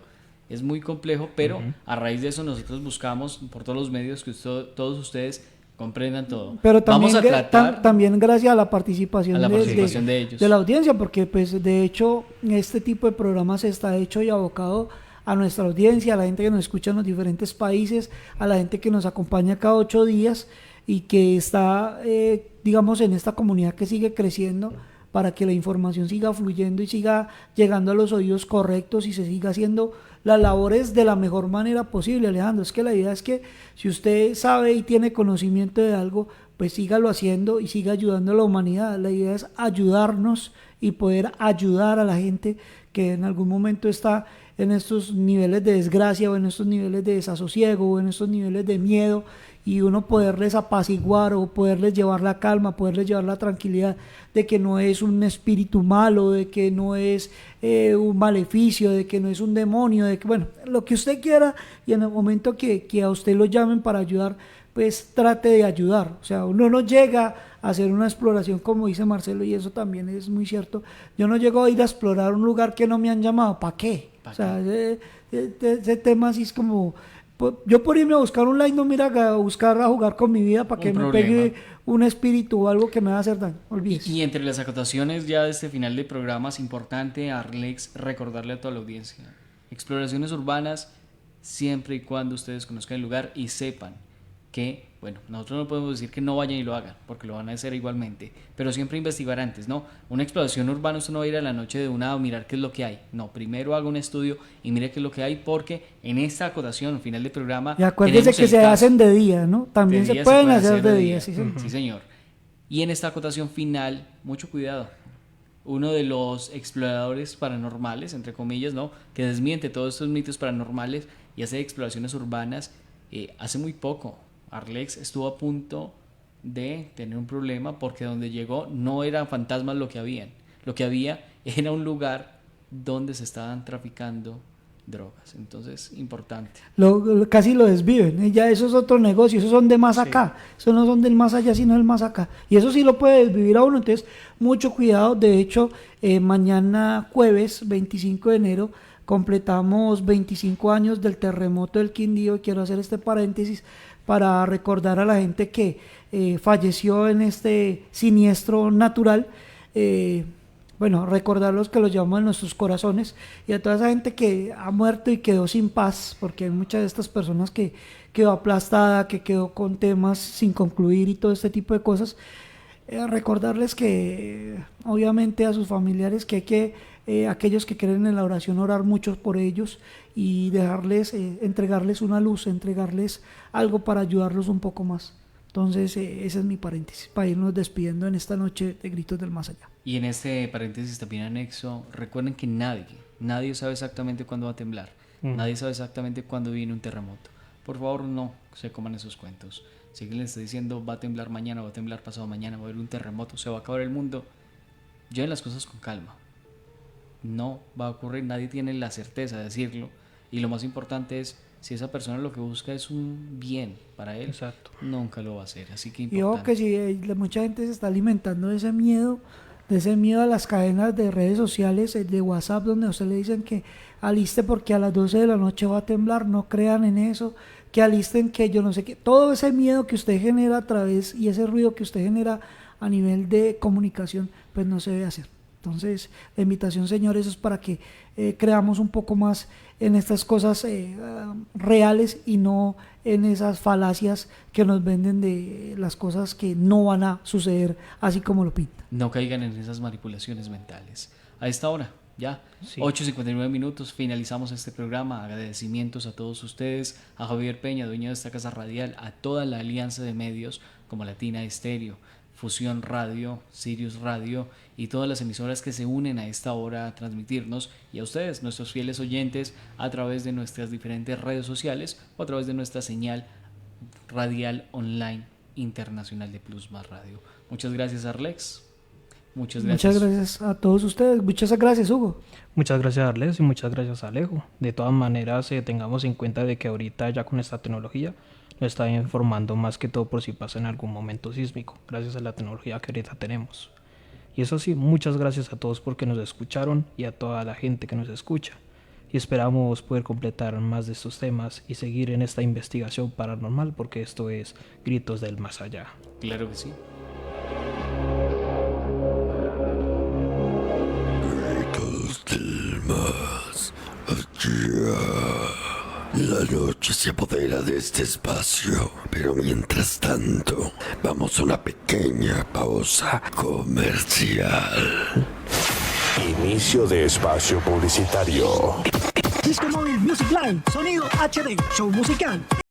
Es muy complejo, pero a raíz de eso nosotros buscamos por todos los medios que todos ustedes comprendan todo. Pero también, vamos a tratar, también gracias a la participación, de ellos, de la audiencia, porque pues de hecho este tipo de programas está hecho y abocado a nuestra audiencia, a la gente que nos escucha en los diferentes países, a la gente que nos acompaña cada 8 días y que está, digamos, en esta comunidad que sigue creciendo, para que la información siga fluyendo y siga llegando a los oídos correctos y se siga haciendo las labores de la mejor manera posible, Alejandro. Es que la idea es que si usted sabe y tiene conocimiento de algo, pues sígalo haciendo y siga ayudando a la humanidad. La idea es ayudarnos y poder ayudar a la gente que en algún momento está en estos niveles de desgracia o en estos niveles de desasosiego o en estos niveles de miedo, y uno poderles apaciguar o poderles llevar la calma, poderles llevar la tranquilidad de que no es un espíritu malo, de que no es un maleficio, de que no es un demonio, de que, bueno, lo que usted quiera, y en el momento que a usted lo llamen para ayudar, pues trate de ayudar. O sea, uno no llega a hacer una exploración como dice Marcelo, y eso también es muy cierto. Yo no llego a ir a explorar un lugar que no me han llamado. ¿Para qué? O sea, ese tema así es como... Yo por irme a buscar un like no mira a buscar a jugar con mi vida para que me pegue un espíritu o algo que me va a hacer daño. Olvídese. Y entre las acotaciones ya de este final de programa es importante, Arlex, recordarle a toda la audiencia: exploraciones urbanas siempre y cuando ustedes conozcan el lugar y sepan que, bueno, nosotros no podemos decir que no vayan y lo hagan, porque lo van a hacer igualmente, pero siempre investigar antes, ¿no? Una exploración urbana usted no va a ir a la noche de una a mirar qué es lo que hay, no, primero haga un estudio y mire qué es lo que hay, porque en esta acotación, final de programa... Y acuérdese que se hacen de día, ¿no? También se pueden hacer de día, sí, sí, señor. Y en esta acotación final, mucho cuidado. Uno de los exploradores paranormales, entre comillas, ¿no?, que desmiente todos estos mitos paranormales y hace exploraciones urbanas, hace muy poco Arlex estuvo a punto de tener un problema porque donde llegó no eran fantasmas lo que había era un lugar donde se estaban traficando drogas. Entonces, importante. Casi lo desviven, ya eso es otro negocio, esos son de más acá, esos no son del más allá sino del más acá, y eso sí lo puede desvivir a uno. Entonces mucho cuidado. De hecho, mañana jueves 25 de enero completamos 25 años del terremoto del Quindío, y quiero hacer este paréntesis para recordar a la gente que falleció en este siniestro natural. Bueno, recordarlos que los llevamos en nuestros corazones, y a toda esa gente que ha muerto y quedó sin paz, porque hay muchas de estas personas que quedó aplastada, que quedó con temas sin concluir y todo este tipo de cosas. Recordarles que obviamente a sus familiares que hay que, aquellos que creen en la oración, orar mucho por ellos y dejarles, entregarles una luz, entregarles algo para ayudarlos un poco más. Entonces ese es mi paréntesis para irnos despidiendo en esta noche de Gritos del Más Allá. Y en este paréntesis también anexo, recuerden que nadie sabe exactamente cuándo va a temblar, nadie sabe exactamente cuándo viene un terremoto. Por favor, no se coman esos cuentos. Si alguien les está diciendo va a temblar mañana, va a temblar pasado mañana, va a haber un terremoto, se va a acabar el mundo, lleven las cosas con calma. No va a ocurrir, nadie tiene la certeza de decirlo, y lo más importante es, si esa persona lo que busca es un bien para él, exacto, nunca lo va a hacer. Así que importante. Y ojo que si mucha gente se está alimentando de ese miedo a las cadenas de redes sociales, de WhatsApp, donde a usted le dicen que aliste porque a las 12 de la noche va a temblar, no crean en eso, que alisten que yo no sé qué, todo ese miedo que usted genera a través, y ese ruido que usted genera a nivel de comunicación, pues no se debe hacer. Entonces, la invitación, señores, es para que creamos un poco más en estas cosas reales y no en esas falacias que nos venden de las cosas que no van a suceder así como lo pintan. No caigan en esas manipulaciones mentales. A esta hora, ya, 8:59 minutos, finalizamos este programa. Agradecimientos a todos ustedes, a Javier Peña, dueño de esta casa radial, a toda la alianza de medios como Latina Estéreo, Fusión Radio, Sirius Radio y todas las emisoras que se unen a esta hora a transmitirnos, y a ustedes, nuestros fieles oyentes, a través de nuestras diferentes redes sociales o a través de nuestra señal radial online internacional de Plus Más Radio. Muchas gracias, Arlex. Muchas gracias a todos ustedes. Muchas gracias, Hugo. Muchas gracias, Arlex, y muchas gracias, Alejo. De todas maneras, tengamos en cuenta de que ahorita ya con esta tecnología nos está informando más que todo por si pasa en algún momento sísmico, gracias a la tecnología que ahorita tenemos. Y eso sí, muchas gracias a todos porque nos escucharon y a toda la gente que nos escucha. Y esperamos poder completar más de estos temas y seguir en esta investigación paranormal, porque esto es Gritos del Más Allá. Claro que sí. Gritos del Más Allá. La noche se apodera de este espacio, pero mientras tanto, vamos a una pequeña pausa comercial. Inicio de espacio publicitario. Disco Móvil Music Live, sonido HD, show musical.